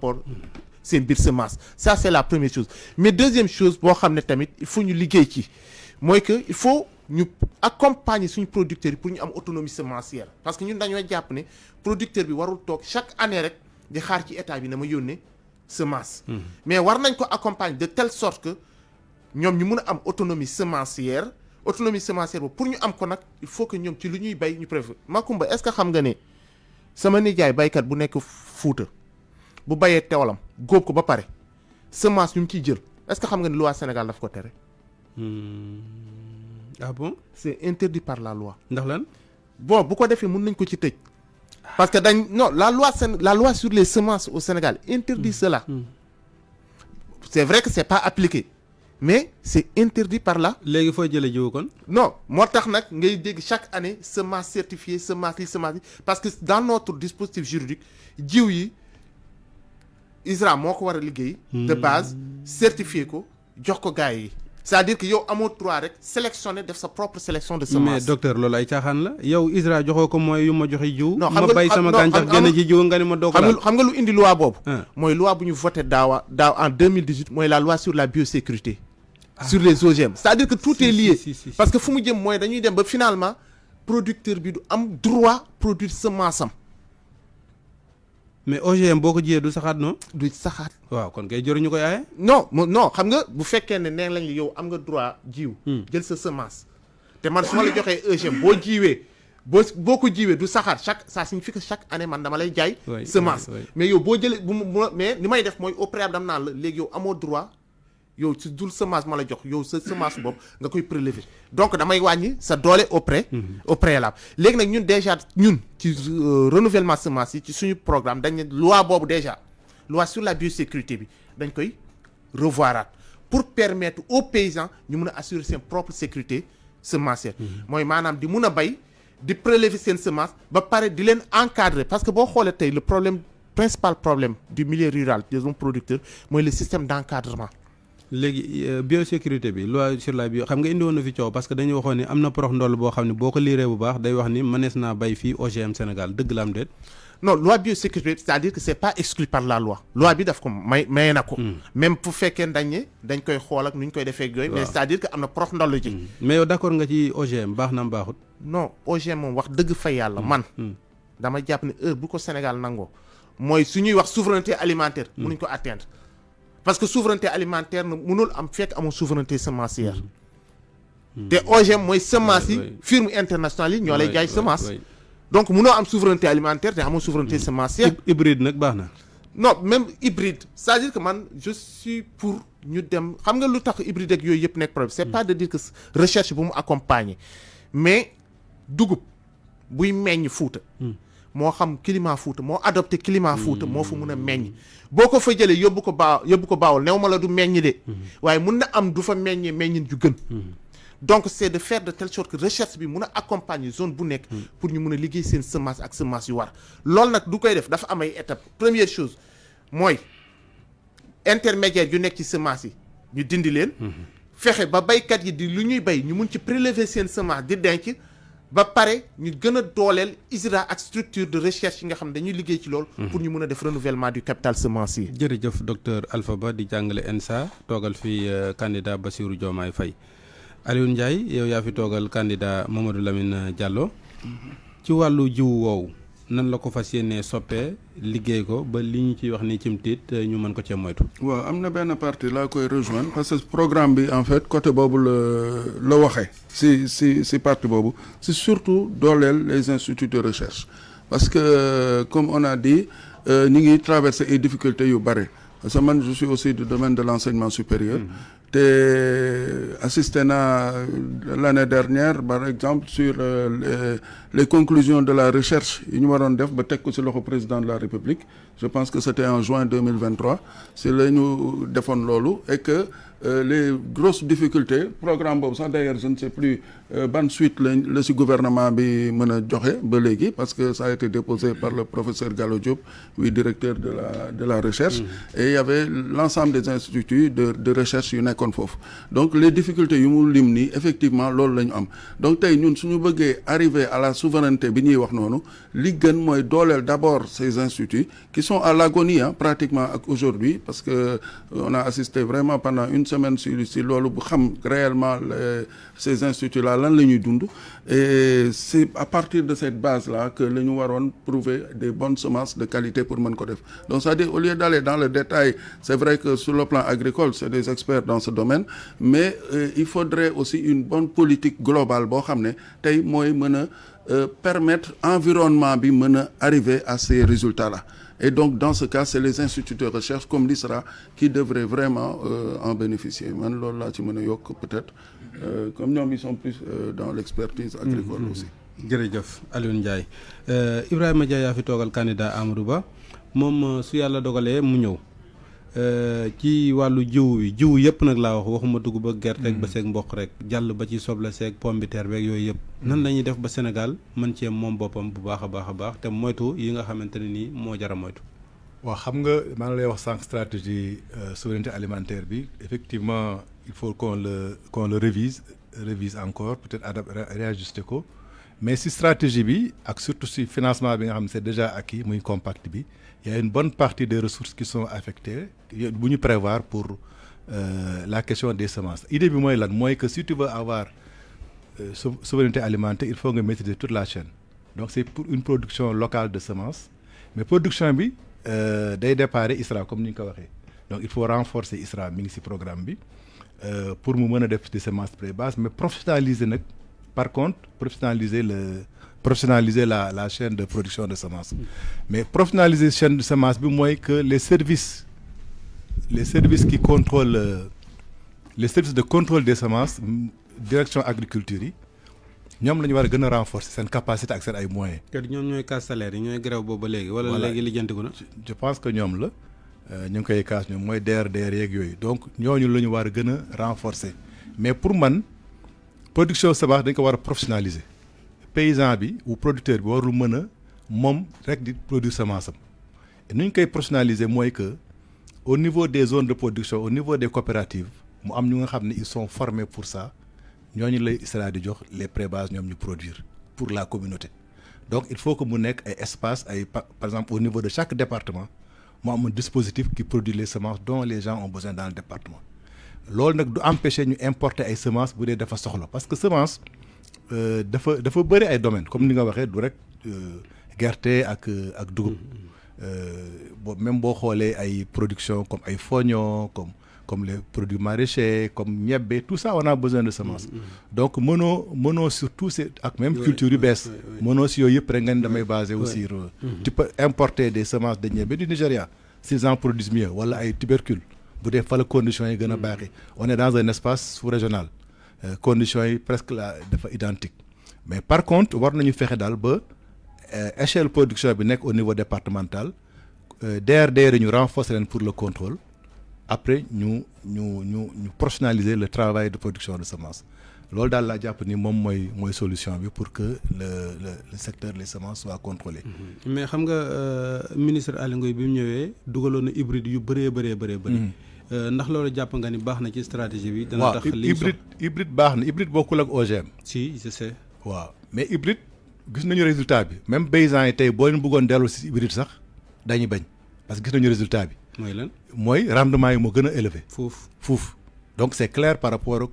[SPEAKER 4] seen biir semence ça c'est la première chose mais deuxième chose boo xam ne tamit il faut ñu liggéey ci mooy que il faut ñu accompagner suñu producteurs yi pour ñu am autonomie semencière parce que ñun dañoo jàpp ne producteur bi warul toog chaque année rek di xaar ci état bi na ma yónnee semence mais war nañ ko accompagner de telle sorte que ñoom ñu mun a am autonomie semencière boobu pour ñu am ko nag il faut que ñoom ci lu ñuy bay ñu préfère Macoumba est-ce que xam nga ne sama nijaay baykat bu nekk Fuuta bu bayee teewalam góob ko ba pare semence ñu ngi ciy jël est-ce que xam nga ne loi Sénégal daf ko tere.
[SPEAKER 2] Ah bon.
[SPEAKER 4] c'est interdit par la loi.
[SPEAKER 2] ndax lan.
[SPEAKER 4] bon bu ko defee mën nañ ko ci tëj. parce que la loi sur les semences au Sénégal interdit cela. c'est vrai que c'est pas appliqué mais c'est interdit par la.
[SPEAKER 2] léegi fooy jëlee jiwu kon.
[SPEAKER 4] non moo tax nag ngay dégg chaque année semence certifiée semence yi parce que dans notre dispositif juridique jiw yi ISRA moo ko war a liggéey. de base certifié ko jox ko gars yi. c'est-à-dire que yow amoo droit rek sélectionner def sa propre sélection de semence.
[SPEAKER 2] mais docteur loolu ay caaxaan la yow ISRA joxoo ko mooy yu ma joxe jiw.
[SPEAKER 4] non
[SPEAKER 2] ma bay sama gàncax génn ji jiw nga ni ma doog laal.
[SPEAKER 4] xam nga lu indi loi boobu. mooy loi bu ñu voté daaw en 2018 mooy la loi sur la biosécurité. sur les OGM c'est-à-dire que tout est lié. parce que fu mu jëm mooy dañuy dem ba finalement producteur bi du am droit produire semence am.
[SPEAKER 2] mais OGM boo ko jiyee du saxaat non.
[SPEAKER 4] du saxaat.
[SPEAKER 2] waaw kon kay jëruñu koy aaye.
[SPEAKER 4] non xam nga bu fekkee ne nee lañ yow am nga droit jiw. jël sa semence. te man su ma la joxee OGM boo jiwee boo ko jiwee du saxaat ça signifie que chaque année man dama lay jaay. semence mais yow boo jëlee mais ni may def mooy au préalable dam naan la léegi yow amoo droit yow si dul semence ma la jox yow sa semence bopp nga koy prélever donc damay wàññi sa doole au préalable léegi nag ñun déjà ci renouvellement semence yi ci suñu programme dañ ne loi boobu déjà loi sur la biosécurité bi dañ koy revoiraat pour permettre aux paysans ñu mun a assurer seen propre sécurité semencière mooy maanaam di mun a bay di prélever seen semence ba pare di leen encadrer parce que boo xoolee tey le principal problème du milieu rural des hommes producteurs mooy le système d'encadrement.
[SPEAKER 2] léegi biosécurité bi loi sur la bio xam nga indi woon na fi coow parce que dañu waxoon ni am na porox ndoll boo xam ne boo ko liiree bu baax day wax ni mënees naa bay fii OGM Sénégal dëgg la am déet.
[SPEAKER 4] non loi biosécurité c'est-à-dire que c'est pas exclu par la loi bi daf ko maye na ko. même bu fekkee dañ koy xool ak nu ñu koy defee ak yooyu. mais c'est-à-dire que am na porox ndoll ji.
[SPEAKER 2] mais yow d'accord nga ci OGM baax na am baaxut.
[SPEAKER 4] non OGM moom wax dëgg fa yàlla man. dama jàpp ne heure bu ko Sénégal nangoo mooy su ñuy wax souveraineté alimentaire. mënuñ ko atteindre. parce que souveraineté alimentaire na mënul am fekk amul souveraineté semencière. te OGM mooy semence yi firme internationale yi ñoo lay jaay semence. donc mënoo am souveraineté alimentaire te amul souveraineté semencière.
[SPEAKER 2] hybride nag baax na.
[SPEAKER 4] non même hybride c'est-à-dire que man je suis pour ñu dem xam nga lu tax hybride ak yooyu yëpp nekk problème c'est pas de dire que recherche bu mu accompagner mais dugub buy meññ Fuuta. moo xam climat Fuuta moo adopté climat Fuuta moo fa mun a meññ boo ko fa jëlee yóbbu ko Bawol new ma la du meññ de waaye mun na am du fa meññee meññin ju gën donc c'est de faire de telle sorte que recherche bi mun a accompagner zone bu nekk pour ñu mun a liggéey seen semence ak semence yu war loolu nag du koy def dafa am ay étapes première chose mooy intermédiaire yu nekk ci semence yi ñu dindi leen fexe ba baykat yi di lu ñuy bay ñu mun ci prélever seen semence di denc ba pare ñu gën a dooleel ISRA ak structure de recherche yi nga xam ne dañuy liggéey ci loolu. pour ñu mën a def renouvellement du capital semencier.
[SPEAKER 2] jërëjëf docteur Alpha Ba di jàngale ENSA toogal fi candidat Bassirou Diomaye Faye. Alioune Ndiaye yow yaa fi toogal candidat Mamadou Lamine Diallo. ci wàllu jiwu woowu nan la ko fas yéenee soppee liggéey ko ba li ñu ciy wax ni cim tiit ñu mën ko cee moytu.
[SPEAKER 1] waaw am na benn partie laa koy rejoindre parce que programme bi en fait côté boobu la waxee si partie boobu c'est surtout dooleel les instituts de recherche parce que comme on a dit ñi ngi traverser ay difficultés yu bare parce que man je suis aussi du domaine de l'enseignement supérieur. te assisté naa l'année dernière par exemple sur les conclusions de la recherche yi ñu waroon def ba teg ko ci loxo président de la République je pense que c'était en juin 2023 ci la ñu defoon loolu et que les grosses difficultés programme boobu sax d'ailleurs je ne sais plus ban suite la ci gouvernement bi mën a joxe ba léegi parce que ça a été déposé par le professeur Gallo Diop oui directeur de la recherche et il y avait l'ensemble des instituts de recherche yu nekkoon foofu donc les difficultés yu mu lim nii effectivement loolu la ñu am donc tey ñun suñu bëggee arriver à la souveraineté bi ñuy wax noonu li gën mooy dooleel d'abord ces instituts qui sont à l'agonie pratiquement ak aujourd'hui parce que on a assisté vraiment pendant une semaine si loolu bu xam réellement ces instituts-là lan la ñuy dund et c'est à partir de cette base-là que la ñu waroon prouver des bonnes semences de qualité pour mën ko def donc c'est-à-dire au lieu d'aller dans le détail c'est vrai que sur le plan agricole c'est des experts dans ce domaine mais il faudrait aussi une bonne politique globale boo xam ne tey mooy mën a permettre environnement bi mën a arriver à ces résultats-là et donc dans ce cas c'est les instituts de recherche comme l'ISRA qui devraient vraiment en bénéficier man loolu laa ci mën a yokk peut-être comme ñoom ils sont plus dans l'expertise agricole aussi.
[SPEAKER 2] jërëjëf Alioune Ndiaye Ibrahima Dia yaa fi toogal candidat Amadou Ba moom su yàlla dogalee mu ñëw ci wàllu jiwu yëpp nag laa waxuma dugub ak gerte ak ba seeg mboq rek jàll ba ci soble seeg pomme de terre beeg yooyu yëpp nan la ñuy def ba Sénégal mën cee moom boppam bu baax a baax te moytu yi nga xamante ne nii moo jar a moytu.
[SPEAKER 3] waaw xam nga maa ngi lay wax sànq stratégie souveraineté alimentaire bi effectivement il faut qu'on le révise encore peut-être réajuster ko mais si stratégie bi ak surtout si financement bi nga xam ne c'est déjà acquis muy compact bi il y a une bonne partie des ressources qui sont affectées bu ñu prévoir pour la question des semences idée bi mooy lan mooy que si tu veux avoir souveraineté alimentaire il faut nga maîtriser toute la chaîne donc c'est pour une production locale de semences mais production bi day déparé ISRA comme ni ñu ko waxee donc il faut renforcer ISRA mi ngi ci programme bi pour mu mën a def des semences pré-base mais professionnaliser nag par contre professionnaliser la chaîne de production de semences mais professionnaliser chaîne de semences bi mooy que les services qui contrôlent les services de contrôle des semences direction agriculture yi ñoom la ñu war a gën a renforcer seen capacité ak seen ay moyens.
[SPEAKER 2] kër ñoom ñooy casse salaire yi ñooy grève boobu ba léegi. wala léegi lijjantiku na. je
[SPEAKER 3] pense que ñoom la ñu ngi koy casse ñoom mooy DRDR yeeg yooyu donc ñooñu la ñu war a gën a renforcer mais pour man production semence dañ ko war a professionnaliser paysan bi ou producteur bi warul mën a moom rek di produire semence am et nu ñu koy professionnaliser mooy que au niveau des zones de production au niveau des coopératives mu am ñu nga xam ne ils sont formés pour ça. ñooñu lay ISRA di jox les pré-bases ñoom ñu produire pour la communauté donc il faut que mu nekk ay espace ay par exemple au niveau de chaque département mu am un dispositif qui produit les semences dont les gens ont besoin dans le département loolu nag du empêcher ñu importer ay semences bu dee dafa soxla parce que semence dafa bëri ay domaines comme ni nga waxee du rek gerte ak dugub même boo xoolee ay production comme ay foño comme les produits maraîchers comme ñebbe tout ça on a besoin de semences donc mënoo surtout c'est ak même culture yu bees mënoo si yooyu yëpp rek nga ne damay basé aussi tu peux importer des semences de ñebbe du Nigeria s'ils en produisent mieux wala ay tubercules bu dee fa la conditions yi gën a baaxee on est dans un espace sous-régional conditions yi presque là dafa identique mais par contre war nañu fexe daal ba échelle production bi nekk au niveau départemental DRDR ñu renforcer leen pour le contrôle après ñu professionnaliser le travail de production de semences loolu daal laa jàpp ni moom mooy solution bi pour que le secteur des semences soit contrôlé.
[SPEAKER 2] mais xam nga ministre Aly Ngouille bi mu ñëwee dugaloon na hybride yu bëree bëri. ndax loolu jàpp nga ni baax na ci stratégie bi. dana tax hybride
[SPEAKER 3] baax na hybride bokkul ak OGM.
[SPEAKER 2] si je sais.
[SPEAKER 3] waaw mais hybride gis nañu résultat bi même paysans yi tey boo leen bëggoon dellu si hybride sax dañuy bañ parce que gis nañu résultat bi.
[SPEAKER 2] mooy lan
[SPEAKER 3] mooy rendement yi moo gën a élevé.
[SPEAKER 2] fuuf
[SPEAKER 3] donc c'est clair par rapport ak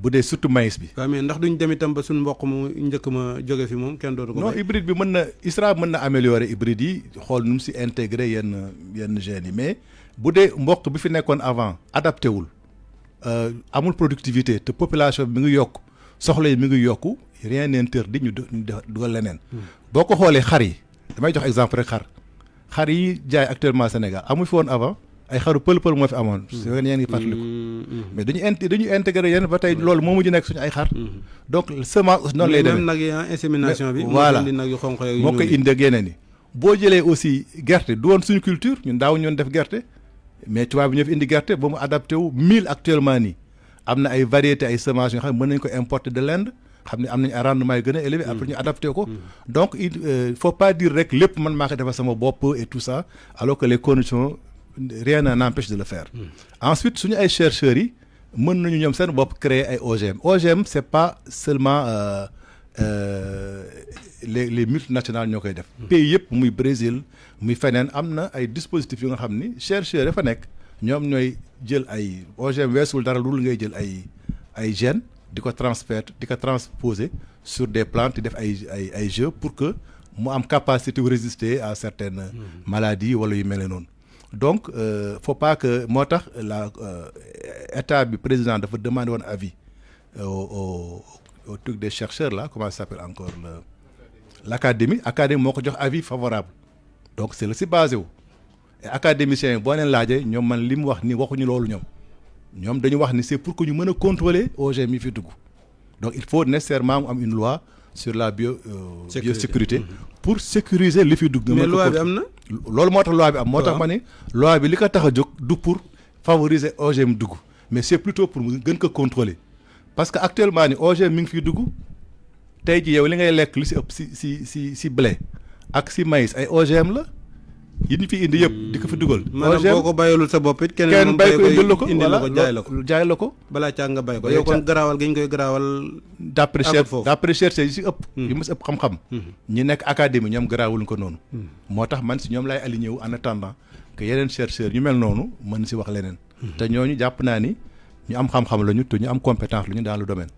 [SPEAKER 3] bu dee surtout maïs bi.
[SPEAKER 2] waaw mais ndax duñ dem itam ba suñu mboq mu njëkk ma jóge fi moom kenn dootu ko.
[SPEAKER 3] non hybride bi mën na ISRA mën na améliorer hybride yi xool nu mu si intégrer yenn gènes yi mais bu dee mboq bi fi nekkoon avant adapté wul amul productivité te population bi mi ngi yokk soxla yi mi ngi yokku rien n'interdit ñu dugal leneen. boo ko xoolee xar yi damay jox exemple rek xar yi jaay actuellement Sénégal amu fi woon avant. ay xaru pël-pël moo fi amoon. su fekkee yéen ngi fàttaliku. mais dañuy intégré yenn ba tey loolu moo mujj nekk suñu ay xar. donc semence aussi noonu lay demee
[SPEAKER 2] même nag yi insémination bi.
[SPEAKER 3] voilà
[SPEAKER 2] moo nag yu xonq yooyu
[SPEAKER 3] moo koy indi ak yeneen yi. boo jëlee aussi gerte du woon suñu culture ñun daaw ñoon def gerte mais tubaab bi ñoo fi indi gerte ba mu adapté wu 1000 actuellement nii am na ay variétés ay semences yoo xam ne mën nañu ko importer de l'Inde xam ne am nañu ay rendement yu gën a élevé après ñu adapté ko. donc il faut pas dire rek lépp man maa ko defal sama bopp et tout ça alors que les conditions. Rien n'empêche de le faire. Ensuite suñu ay chercheurs yi mën nañu ñoom seen bopp créer ay OGM. OGM c'est pas seulement les multinationales ñoo koy def. pays yëpp muy Brésil muy feneen am na ay dispositifs yu nga xam ni chercheurs yi fa nekk ñoom ñooy jël ay OGM weesul dara lu ngay jël ay gènes di ko transposer sur des plantes di def ay jeux pour que mu am capacité de résister à certaines maladies wala yu mel noonu. donc faut pas que moo tax la état bi président dafa demander woon avis au truc des chercheurs là comment ça s'appelle encore l'académie moo ko jox avis favorable donc c'est la si basé wu et académiciens yi boo leen laajee ñoom man li mu wax ni waxuñu loolu ñoom dañu wax ni c'est pour que ñu mën a contrôler OGM yi fi dugg donc il faut nécessairement mu am une loi sur la biosécurité pour sécuriser li fi dugg.
[SPEAKER 2] mais loi bi am na.
[SPEAKER 3] loolu moo tax loi bi am moo tax ma ni loi bi li ko tax a jóg du pour favoriser OGM dugg mais c'est plutôt pour mu gën ko contrôler parce que actuellement ni OGM mi ngi fiy dugg tey ji yow li ngay lekk li si ëpp si blé ak si maïs ay OGM la yi ñu fi indi yëpp di ko fi dugal.
[SPEAKER 2] maanaam boo ko bàyyilul sa bopp it kenn
[SPEAKER 3] bay ko indil la ko
[SPEAKER 2] indil la ko
[SPEAKER 3] jaay la ko
[SPEAKER 2] balaa caa nga bay ko yow kon garaawal gi ñu koy garaawal.
[SPEAKER 3] d'après chercheurs yi si ëpp. yu mu si ëpp xam-xam. ñi nekk académie ñoom garaawul ko noonu. moo tax man si ñoom laay aligné wu en attendant que yeneen chercheurs ñu mel noonu mën si wax leneen. te ñooñu jàpp naa ni ñu am xam-xam lañu te ñu am compétence lañu dans le domaine.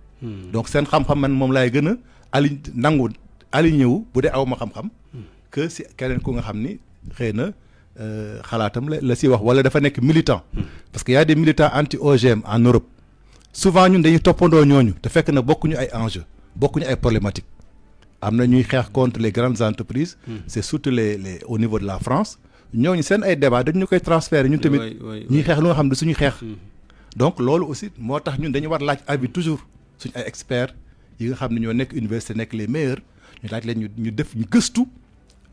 [SPEAKER 3] donc seen xam-xam man moom laay gën a aligné wu bu dee aw ma xam-xam. que si keneen ku nga xam ni xëy na xalaatam la si wax wala dafa nekk militant. parce que y a des militants anti-OGM en Europe. souvent ñun dañuy toppandoo ñooñu te fekk na bokkuñu ay enjeux bokkuñu ay problématiques am na ñuy xeex contre les grandes entreprises. c'est surtout les au niveau de la France ñooñu seen ay débat dañu koy transférer ñun tamit ñuy xeex lu nga xam ne suñu xeex. donc loolu aussi moo tax ñun dañu war laaj avis toujours suñu ay experts yi nga xam ne ñoo nekk université nekk les meilleurs ñu laaj leen ñu def ñu gëstu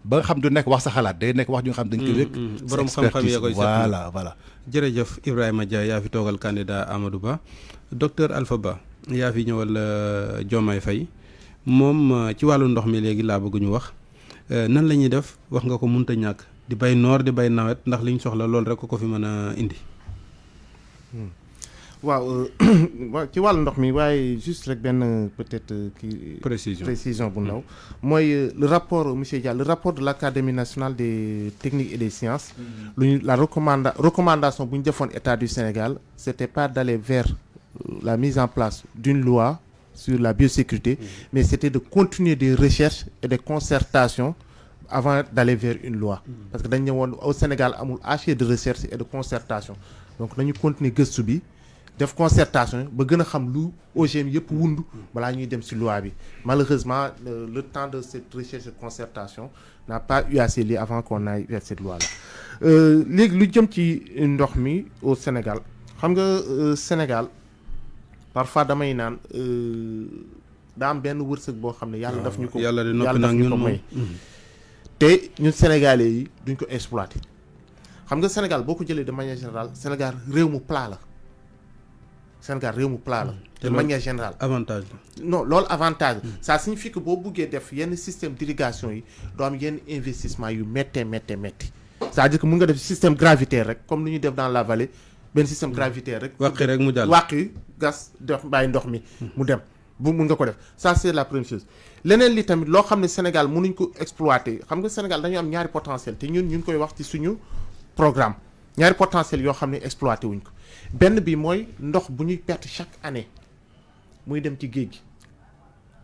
[SPEAKER 3] ba nga xam du nekk wax sa xalaat day nekk wax ñu nga xam dañ koy rek
[SPEAKER 2] borom xam-xam yi koy
[SPEAKER 3] voilà
[SPEAKER 2] jërëjëf Ibrahima Dia yaa fi toogal candidat Amadou Ba docteur Alpha Ba yaa fi ñëwal Diomaye Faye moom ci wàllu ndox mi léegi laa bëgg ñu wax nan la ñuy def wax nga ko mënut a ñàkk di bay noor di bay nawet ndax liñ soxla loolu rek ko fi mën a indi.
[SPEAKER 4] waaw ci wàllu ndox mi waaye juste rek benn peut-être kii précision bu ndaw mooy le rapport monsieur Dia le rapport de l'Académie nationale des techniques et des sciences la recommandation bu ñu defoon état du Sénégal c'était pas d'aller vers la mise en place d'une loi sur la biosécurité mais c'était de continuer des recherches et des concertations avant d'aller vers une loi parce que dañ ne woon au Sénégal amul assez de recherche et de concertation donc nañu continuer gëstu bi def concertation ba gën a xam lu OGM yëpp wund balaa ñuy dem ci loi bi malheureusement le temps de cette recherche et concertation n'a pas eu assez lieu avant qu'on aille vers cette loi là léegi lu jëm ci ndox mi au Sénégal xam nga Sénégal parfois damay naan daa am benn wërsëg boo xam ne yàlla daf ñu ko may te ñun Sénégalais yi duñ ko exploiter xam nga Sénégal boo ko jëlee de manière générale Sénégal réew mu plat la de manière générale
[SPEAKER 2] avantage
[SPEAKER 4] la non loolu avantage ça signifie que boo buggee def yenn système d'irrigation yi doo am yenn investissement yu métti c'est-à-dire que mun nga def système gravitaire rek comme ni ñu def dans la vallée benn système gravitaire rek
[SPEAKER 2] wàqi rek mu jàll
[SPEAKER 4] wàqi gas def bàyyi ndox mi mu dem bu mun nga ko def ça c'est la première chose leneen li tamit loo xam ne Sénégal mënuñ ko exploiter xam nga Sénégal dañu am ñaari potentiel te ñun ñu ngi koy wax ci suñu programme ñaari potentiel yoo xam ne exploité wuñ ko benn bi mooy ndox bu ñuy perte chaque année muy dem ci géej gi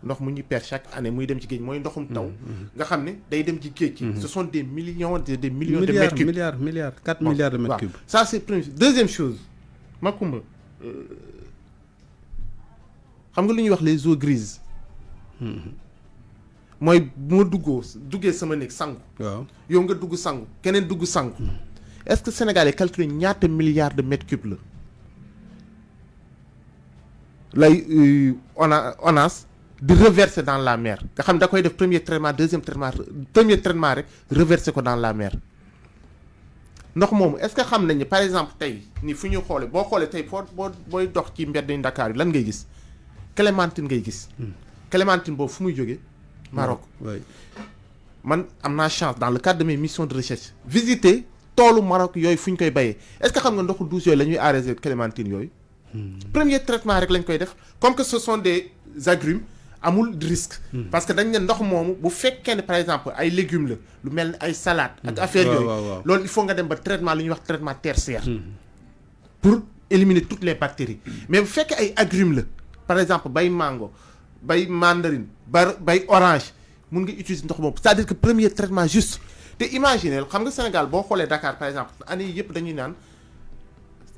[SPEAKER 4] ndox mu ñuy perte chaque année muy dem ci géej mooy ndoxum taw nga xam ne day dem ci géej gi ce sont des millions des millions de mètres cubes
[SPEAKER 2] milliards 4 milliards de mètres cubes.
[SPEAKER 4] ça c'est première chose deuxième chose Macoumba xam nga lu ñuy wax les eaux grises mooy bu ma duggee sama néeg sangu
[SPEAKER 2] waaw
[SPEAKER 4] yow nga dugg sangu keneen dugg sangu est-ce que Sénégal yi calculé ñaata milliards de mètres cubes la lay ONAS di reverser dans la mer nga xam da koy def premier traitement rek reverser ko dans la mer ndox moomu est-ce que xam nañ ne par exemple tey ni fu ñu xoolee boo xoolee tey booy dox ci mbedd Dakar yi lan ngay gis clémentine ngay gis clémentine boobu fu muy jógee Maroc man am naa chance dans le cadre de mes missions de recherche visiter toolu Maroc yooyu fu ñu koy bayee est-ce que xam nga ndoxu douce yooyu la ñuy arroser clémentine yooyu premier traitement rek lañ koy def comme que ce sont des agrumes amul risque parce que dañ ne ndox moomu bu fekkee ne par exemple ay légumes la lu mel ni ay salade ak affaire yooyu loolu il faut nga dem ba traitement lu ñuy wax traitement tertiaire pour éliminer toutes les bactéries mais bu fekkee ay agrumes la par exemple bay mango bay mandarine bay orange mun nga utiliser ndox boobu c'est-à-dire que premier traitement juste te imaginez xam nga Sénégal boo xoolee Dakar par exemple année yi yëpp dañuy naan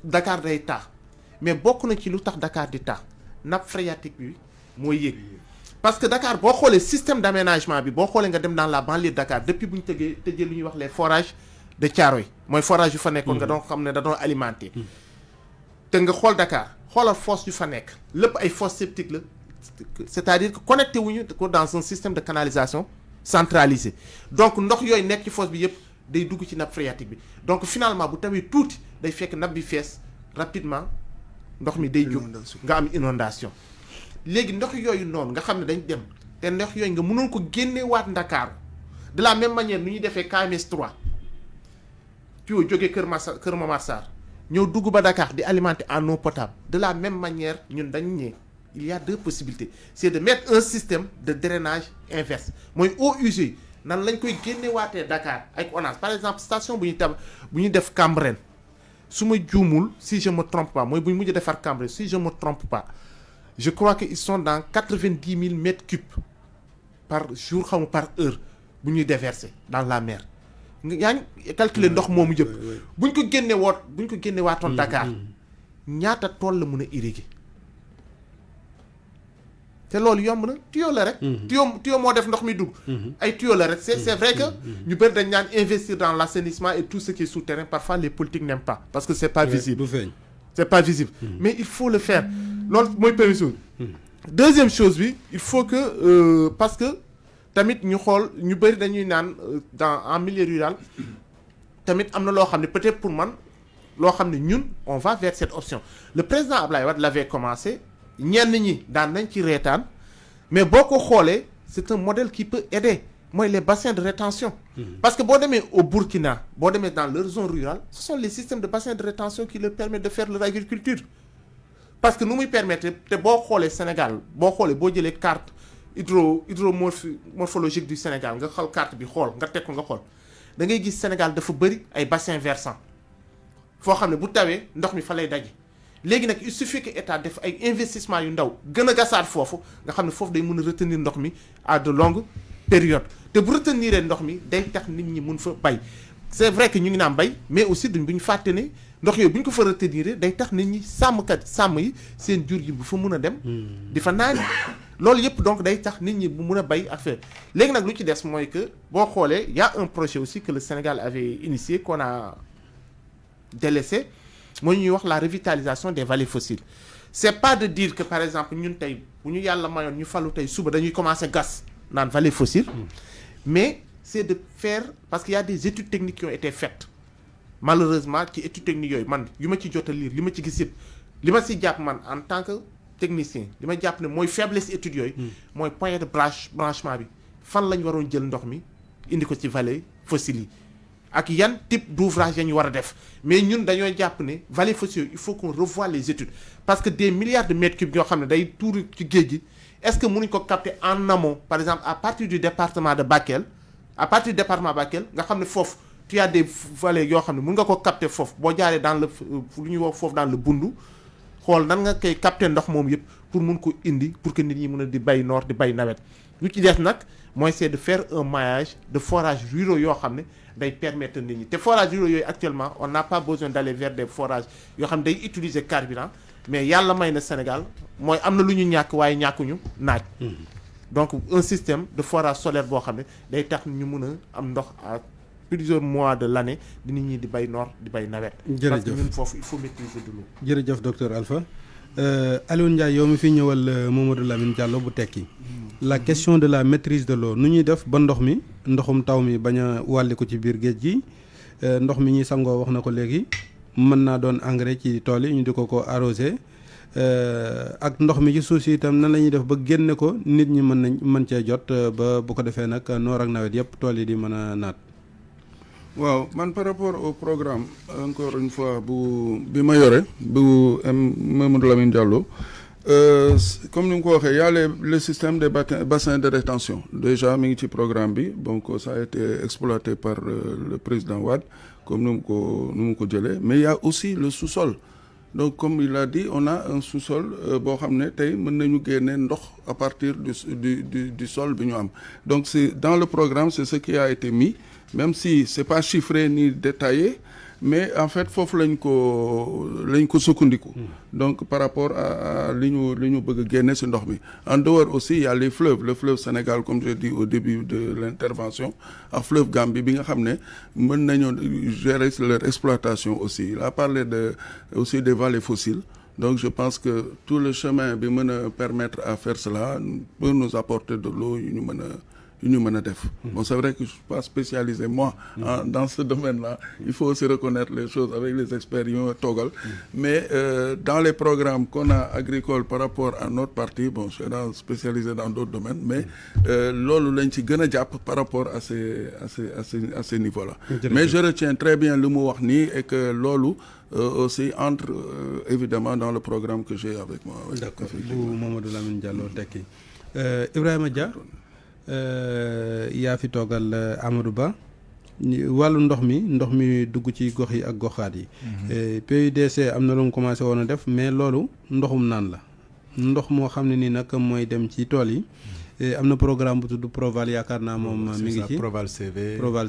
[SPEAKER 4] Dakar day taa mais bokk na ci lu tax Dakar di taa nappe phréatique bi mooy yéeg parce que Dakar boo xoolee système d'aménagement bi boo xoolee nga dem dans la banlieue de Dakar depuis bu ñu tëjee lu ñuy wax les forages de Thiaroye mooy forage yu fa nekkoon nga doon xam ne da doon alimenté te nga xool Dakar xoolal fosse yu fa nekk lépp ay fosse septique la c'est-à-dire que connecté wuñu ko dans un système de canalisation centralisé donc ndox yooyu nekk ci fosse bi yëpp day dugg ci nappe phréatique bi donc finalement bu tawee tuuti day fekk nappe bi fees rapidement ndox mi day jóg nga am inondation léegi ndox yooyu noonu nga xam ne dañ dem te ndox yooyu nga mënoon ko génneewaat Ndakaaru de la même manière nu ñuy defee KMS 3 tuyau jógee Kër Momar Sarr ñëw dugg ba Dakar di alimenter en eau potable de la même manière ñun dañ ne il y a deux possibilités c'est de mettre un système de drainage inverse mooy eaux usées nan lañ koy génneewaatee Dakar ak ONAS par exemple station bu ñu def Cambérène su ma juumul si je me trompe pas mooy bu ñu mujj defar Cambérène si je me trompe pas je crois que ils sont dans 90 000 mètres cubes par jour xamu par heure bu ñuy déverser dans la mer yaa ngi calculer ndox moomu jëpp bu ñu ko génnewaatoon Dakar ñaata tool la mën a irriguer te loolu yomb na tuyau la rek tuyau moo def ndox mi dugg ay tuyau la rek c'est vrai que ñu bëri dañ naan investir dans l'assainissement et tout ce qui est souterrain parfois les politiques n'aiment pas parce que c'est pas visible c'est pas visible mais il faut le faire loolu mooy première chose deuxième chose bi il faut que parce que tamit ñu xool ñu bëri dañuy naan en milieu rural tamit am na loo xam ne peut-être pour man loo xam ne ñun on va vers cette option le président Ablaye Wade l'avait commencé ñenn ñi daan nañ ci reetaan mais boo ko xoolee c'est un modèle qui peut aider mooy les bassins de rétention parce que boo demee au Burkina boo demee dans leur zone rurale ce sont les systèmes de bassins de rétention qui leur permettent de faire leur agriculture parce que nu muy permettre te boo xoolee Sénégal boo jëlee carte hydromorphologique du Sénégal nga xool carte bi xool nga teg ko nga xool da ngay gis Sénégal dafa bëri ay bassins versants foo xam ne bu tawee ndox mi fa lay daje léegi nag il suffit que état def ay investissement yu ndaw gën a gasaat foofu nga xam ne foofu day mën a retenir ndox mi à de longues périodes te bu retenir ndox mi day tax nit ñi mun fa bay c'est vrai que ñu ngi naan bay mais aussi duñ bu ñu fàtte ne ndox yooyu bu ñu ko fa retenir day tax nit ñi sàmm yi seen jur gi bu fa mun a dem di fa naan loolu yëpp donc day tax nit ñi bu mun a bay affaire léegi nag lu ci des mooy que boo xoolee y a un projet aussi que le Sénégal avait initié qu'on a délaissé mooy ñuy wax la revitalisation des vallées fossiles c'est pas de dire que par exemple ñun tey bu ñu yàlla mayoon ñu falu tey suba dañuy commencer gas naan vallée fossile mais c'est de faire parce qu'il y a des études techniques qui ont été faites malheureusement ci études techniques yooyu man yu ma ci jot a lire li ma ci gis yëpp li ma si jàpp man en tant que technicien li ma jàpp ne mooy faiblesse études yooyu mooy point de branchement bi fan lañ waroon jël ndox mi indi ko ci vallée fossile yi ak yan type d'ouvrage ñu war a def mais ñun dañoo jàpp ne vallée fossile il faut qu'on revoie les études parce que des milliards de mètres cubes yoo xam ne day tuuru ci géej gi est-ce que mënuñ ko capter en amont par exemple à partir du département de Bakel nga xam ne foofu tu as des vallées yoo xam ne mën nga ko capter foofu boo jaaree dans le lu ñuy wax foofu dans le Bundu xool nan nga koy capter ndox moom yëpp pour mun ko indi pour que nit ñi mën a di bay noor di bay nawet lu ci des nag mooy c'est de faire un maillage de forages ruraux yoo xam ne day permettre nit ñi te forages ruraux yooyu actuellement on n'a pas besoin d'aller vers des forages yoo xam ne day utiliser carburant mais yàlla may na Sénégal mooy am na lu ñu ñàkk waaye ñàkkuñu naaj. Donc un système de forage solaire boo xam ne day tax ñu mun a am ndox à plusieurs mois de l'année di nit ñi di bay noor di bay nawet. parce que ñun foofu il faut maîtriser de l'eau.
[SPEAKER 2] jërëjëf docteur Alpha Aliou Ndiaye yow mi fi ñëwal Mamadou Lamine Diallo bu tekki la question de la maîtrise de l'eau nu ñuy def ba ndox mi ndoxum taw mi bañ a wàlli ko ci biir géej gi ndox mi ñuy sangoo wax na ko léegi mën naa doon engrais ci tool yi ñu di ko arrosé ak ndox mi ci suuf si itam nan la ñuy def ba génne ko nit ñi mën cee jot ba bu ko defee nag noor ak nawet yëpp tool yi di mën a naat.
[SPEAKER 1] waaw man par rapport au programme encore une fois bi ma yore bu Mamadou Lamine Diallo comme ni nga ko waxee y a le système des bassins de rétention déjà mi ngi ci programme bi donc ça a été exploité par le président Wade comme nu mu ko jëlee mais il y a aussi le sous-sol donc comme il a dit on a un sous-sol boo xam ne tey mën nañu génne ndox à partir du sol bi ñu am donc c'est dans le programme c'est ce qui a été mis même si c'est pas chiffré ni détaillé mais en fait foofu lañ ko sukkandiku donc par rapport à li ñu bëgg a génne ci ndox mi en dehors aussi il y a les fleuves le fleuve Sénégal comme j'ai dit au début de l'intervention ak fleuve Gambie bi nga xam ne mën nañu gérer leur exploitation aussi il a parlé aussi des vallées fossiles donc je pense que tout le chemin bi mën a permettre à faire cela peut nous apporter de l'eau yu ñu mën a def. Bon, c'est vrai que je ne suis pas spécialisé moi dans ce domaine-là. Il faut aussi reconnaître les choses avec les experts yu toogal. Mais dans les programmes qu'on a agricoles par rapport à notre partie, bon, je suis spécialisé dans d'autres domaines, mais loolu lañ ci gën a jàpp par rapport à ces niveaux-là. Mais je retiens très bien lu mu wax nii et que loolu aussi entre évidemment dans le programme que j'ai avec moi.
[SPEAKER 2] D'accord. Bu Mamadou Lamine Diallo tekki Ibrahima Dia. yaa fi toogal Amadou Ba wàllu ndox mi dugg ci gox yi ak goxaat yi PUDC am na lu mu commencé woon a def mais loolu ndoxum naan la ndox moo xam ne nii nag mooy dem ci tool yi am na programme bu tudd Proval yaakaar naa moom mi ngi ci Proval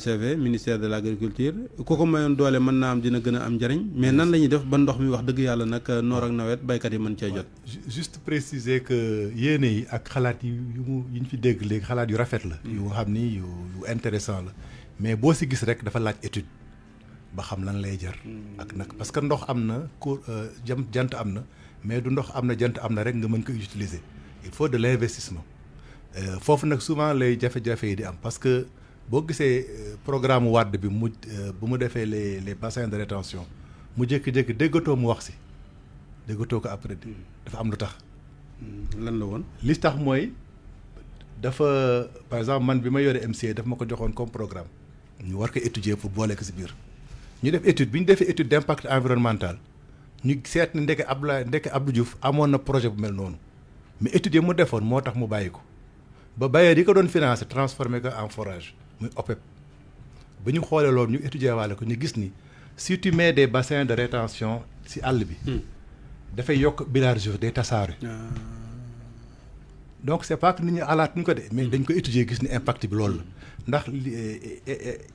[SPEAKER 2] CV ministère de l'agriculture ku ko mayoon doole mën naa am dina gën a am njëriñ mais nan la ñuy def ba ndox mi wax dëgg yàlla nag noor ak nawet baykat yi mën cee jot.
[SPEAKER 3] juste préciser que yéene yi ak xalaat yi ñu fi dégg léegi xalaat yu rafet la. yu xam ni yu intéressant la mais boo si gis rek dafa laaj étude ba xam lan lay jar. ak nag parce que ndox am na jant am na mais du ndox am na jant am na rek nga mën ko utiliser il faut de l'investissement. foofu nag souvent lay jafe-jafe yi di am parce que boo gisee programme Wade bi bu mu defee les bassins de rétention mu jékki-jékki déggatoo mu wax si déggatoo ko après dafa am lu tax.
[SPEAKER 2] lan la woon.
[SPEAKER 3] li tax mooy dafa par exemple man bi ma yore MCA daf ma ko joxoon comme programme ñu war ko étudier pour boole ko si biir ñu def étude bi ñu defee étude d'impact environnemental ñu seet ni ndeke Abdou Diouf amoon na projet bu mel noonu mais étude mu defoon moo tax mu bàyyi ko. ba bailleurs yi ko doon financé transformé ko en forage muy OPEP ba ñu xoolee loolu ñu étudier waale ko ñu gis ni si tu mets des bassins de rétention si àll bi dafay yokk bilargeur day tasaare donc c'est pas que nit ñi alaat ñu ko de mais dañ ko étudier gis ni impact bi loolu la ndax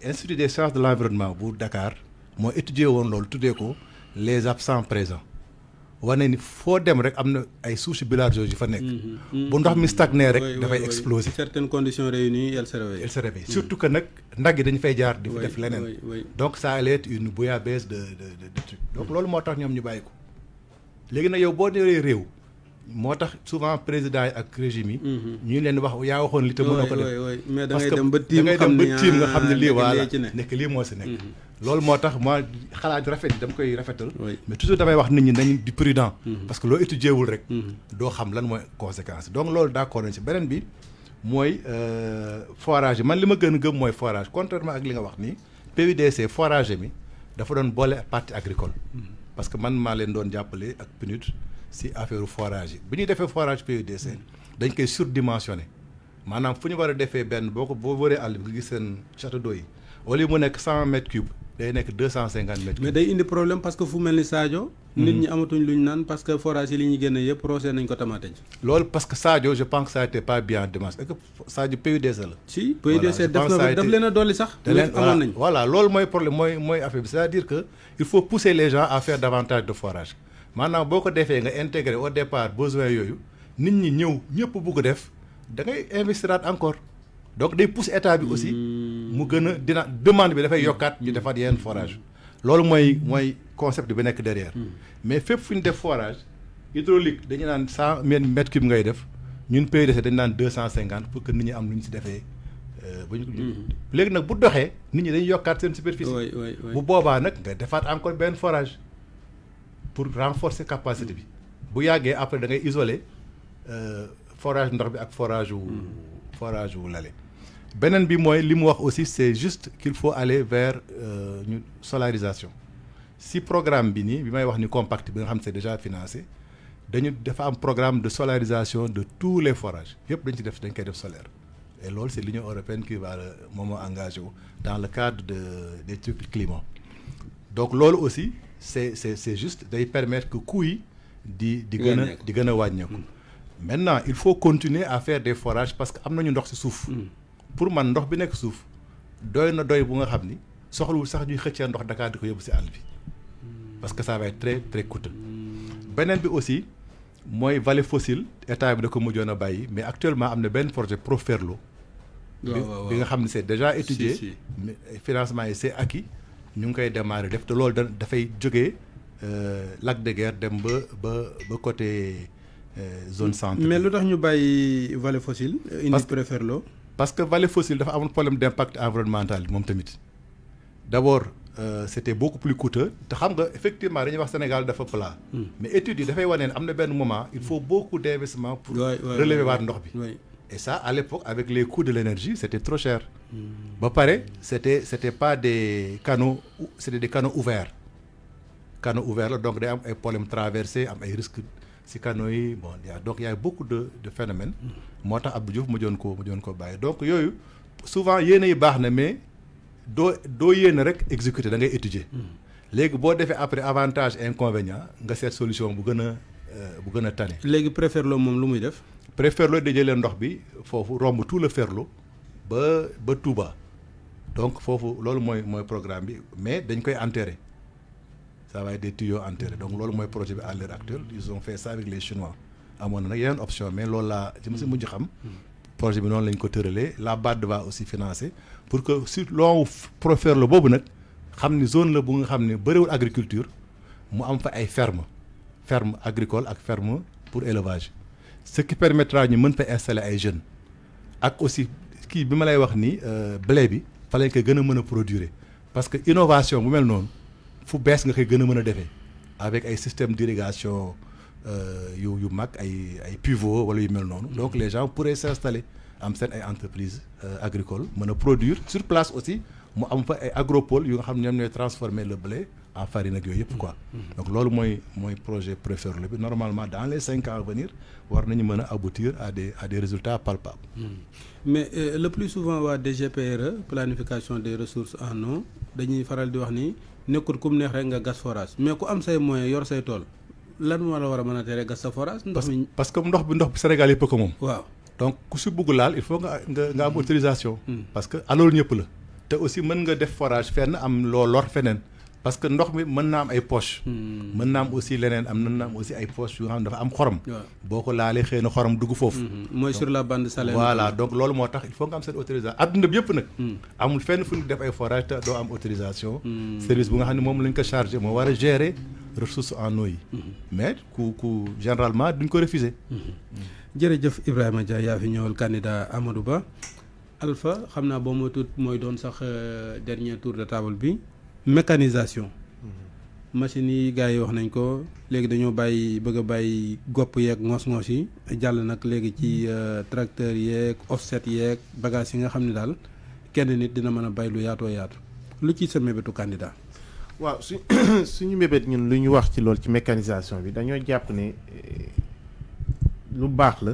[SPEAKER 3] institut des sciences de l'environnement bu Dakar moo étudier woon loolu tuddee ko les absents présents wane ni foo dem rek am na ay souches bilargeuses yu fa nekk. bu ndox mi stagné rek dafay exploser.
[SPEAKER 2] certaines conditions réunies elle se réveille.
[SPEAKER 3] Surtout que nag ndag yi dañu fay jaar di def leneen. donc ça allait être une bouillabaisse de trucs. donc loolu moo tax ñoom ñu bàyyi ko léegi nag yow boo ñëwee réew moo tax souvent président yi ak régime yi. ñu leen wax yaa waxoon li te mënoo ko def.
[SPEAKER 2] mais da ngay dem ba tiim
[SPEAKER 3] nga xam ne lii voilà nekk lii moo si nekk. loolu moo tax moi xalaat rafet yi dama koy rafetal. mais toujours damay wax nit ñi nañu di prudent. parce que loo étudier wul rek. doo xam lan mooy conséquence donc loolu d'accord nañ si beneen bi mooy forage yi man li ma gën a gëm mooy forage contrairement ak li nga wax nii PUDC forage mi dafa doon boole partie agricole. parce que man maa leen doon jàppale ak PNUD si affaire forage yi bu ñuy defee forage PUDC dañ koy surdimensionné maanaam fu ñu war a defee benn boo wëree àll bi nga gis seen château d'eau yi au lieu mu nekk 100 mètres cubes day nekk 250 mètres cubes.
[SPEAKER 2] mais day indi problème parce que fu mel ni Sadio. nit ñi amatuñ luñ naan parce que forage yi li ñuy génne yëpp roosee nañ ko tamaate ji.
[SPEAKER 3] loolu parce que Sadio je pense que ça a été pas bien dimanche et que Sadio PUDC la.
[SPEAKER 2] si PUDC daf leen a dolli sax. amoon nañ
[SPEAKER 3] voilà loolu mooy problème mooy affaire bi c'est-à-dire que il faut pousser les gens à faire davantage de forage maanaam boo ko defee nga intégrer au départ besoin yooyu nit ñi ñëpp bugg def da ngay investiraat encore donc day pousser état bi aussi mu gën a dina demande bi dafay yokkaat ñu defaat yeneen forage loolu mooy concept bi nekk derrière mais fépp fu ñu def forage hydraulique dañu naan 100 mètres cubes ngay def ñun PUDC dañu naan 250 pour que nit ñi am lu ñu si defee ba ñu léegi nag bu doxee nit ñi dañuy yokkaat seen superficie bu boobaa nag nga defaat encore benn forage pour renforcer capacité bi bu yàggee après da ngay isoler forage ndox bi ak forage wu lale beneen bi mooy li mu wax aussi c'est juste qu'il faut aller vers ñu solarisation si programme bi nii bi may wax ni compact bi nga xam ne c'est déjà financé dafa am programme de solarisation de tous les forages yëpp dañ koy def solaire et loolu c'est l'Union européenne qui va moom engagé wu dans le cadre des trucs climat donc loolu aussi c'est juste day permettre que coûts yi di gën a wàññeeku maintenant il faut continuer à faire des forages parce que am nañu ndox ci suuf pour man ndox bi nekk suuf doy bu nga xam ni soxlawul sax ñuy xëccee ndox Dakar di ko yóbbu ci àll bi parce que ça va être très très coûteux beneen bi aussi mooy vallée fossile état bi da ko mujjoon a bàyyi mais actuellement am na benn projet Proferlo bi nga xam ne c'est déjà étudié financement yi c'est acquis ñu ngi koy démarrer def te loolu dafay jógee lac de Guiers dem ba côté zone centre.
[SPEAKER 2] mais lu tax ñu bàyyi vallée fossile. indi Proferlo
[SPEAKER 3] parce que vallée fossile dafa amoon problème d'impact environnemental moom tamit d'abord c'était beaucoup plus coûteux te xam nga effectivement dañuy wax Sénégal dafa plat. mais études yi dafay wane ne am na benn moment il faut beaucoup d'investissement pour relever waat ndox bi. et ça à l'époque avec les coûts de l'énergie c'était trop cher. ba pare c'était pas des canaux c'était des canaux ouverts la donc day am ay problèmes traversés am ay risques ci canaux yi bon donc il y a beaucoup de phénomènes. moo tax Abdou Diouf mujjoon ko bàyyi donc yooyu souvent yéene yi baax na mais doo yéene rek exécuter da ngay étudier. léegi boo defee après avantage inconvénient nga seet solution bu gën a tane.
[SPEAKER 2] léegi Proferlo moom lu muy def.
[SPEAKER 3] Proferlo da jëlee ndox bi foofu romb tout le Ferlo ba Touba donc foofu loolu mooy programme bi mais dañ koy enterrer ça va être des tuyaux enterrés donc loolu mooy projet bi à l'heure actuelle ils ont fait ça avec les Chinois amoon na nag yeneen option mais loolu laa ci si mujj xam projet bi noonu lañ ko tëralee la BAD va aussi financer pour que sur long Proferlo boobu nag xam ni zone la bu nga xam ne bëriwul agriculture mu am fa ay ferme agricole ak ferme pour élevage ce qui permettra ñu mën fa installer ay jeunes ak aussi kii bi ma lay wax ni blé bi fa lañ koy gën a mën a produire parce que innovation bu mel noonu fu bees nga koy gën a mën a defee avec ay systèmes d'irrigation yu mag ay pivots wala yu mel noonu donc les gens pourraient s'installer am seen ay entreprises agricoles mën a produire sur place aussi mu am fa ay agropoles yu nga xam ne ñoom ñooy transformer le blé en farine ak yooyu yëpp quoi donc loolu mooy projet Proferlo bi normalement dans les 5 ans à venir war nañu mën a aboutir à des résultats palpables.
[SPEAKER 2] mais le plus souvent waa DGPRE planification des ressources en eau dañuy faral di wax ni nekkul kum neex rek nga gas forage mais ku am say moyens yor say tool lan moo la war a mën a tere gas sa forage. ndox mi
[SPEAKER 3] parce que ndox bi Sénégal yëpp ko moom.
[SPEAKER 2] waaw
[SPEAKER 3] donc ku si bugg laal il faut nga am autorisation. parce que alors ñëpp la. te aussi mën nga def forage fenn am loo lor feneen parce que ndox mi mën naa am ay poches. mën naa am aussi leneen mën naa am aussi ay poches yu nga xam ne dafa am xorom. boo ko laalee xëy na xorom dugg foofu.
[SPEAKER 2] mooy sur la bande salaire.
[SPEAKER 3] voilà donc loolu moo tax il faut nga am seen autorisation adduna bi yëpp nag. amul fenn fu ñu def ay forage te doo am autorisation. service bu nga xam ne moom lañ ko chargé moo war a gérer ressources en eau yi. mais ku généralement duñ ko refuser.
[SPEAKER 2] jërëjëf Ibrahima Dia yaa fi ñëwal candidat Amadou Ba. Alpha xam naa boo ma tuut mooy doon sax dernier tour de table bi mécanisation machines yi gars yi wax nañ ko léegi dañoo bëgg a bàyyi gopp yeeg ngoos-ngoos yi jàll nag léegi ci tracteur yeeg offset yeeg bagage yi nga xam ne daal kenn nit dina mën a bay lu yaatoo yaatu lu ci sa mébétu candidat.
[SPEAKER 4] waaw suñu mébét ñun lu ñu wax ci loolu ci mécanisation bi dañoo jàpp ne lu baax la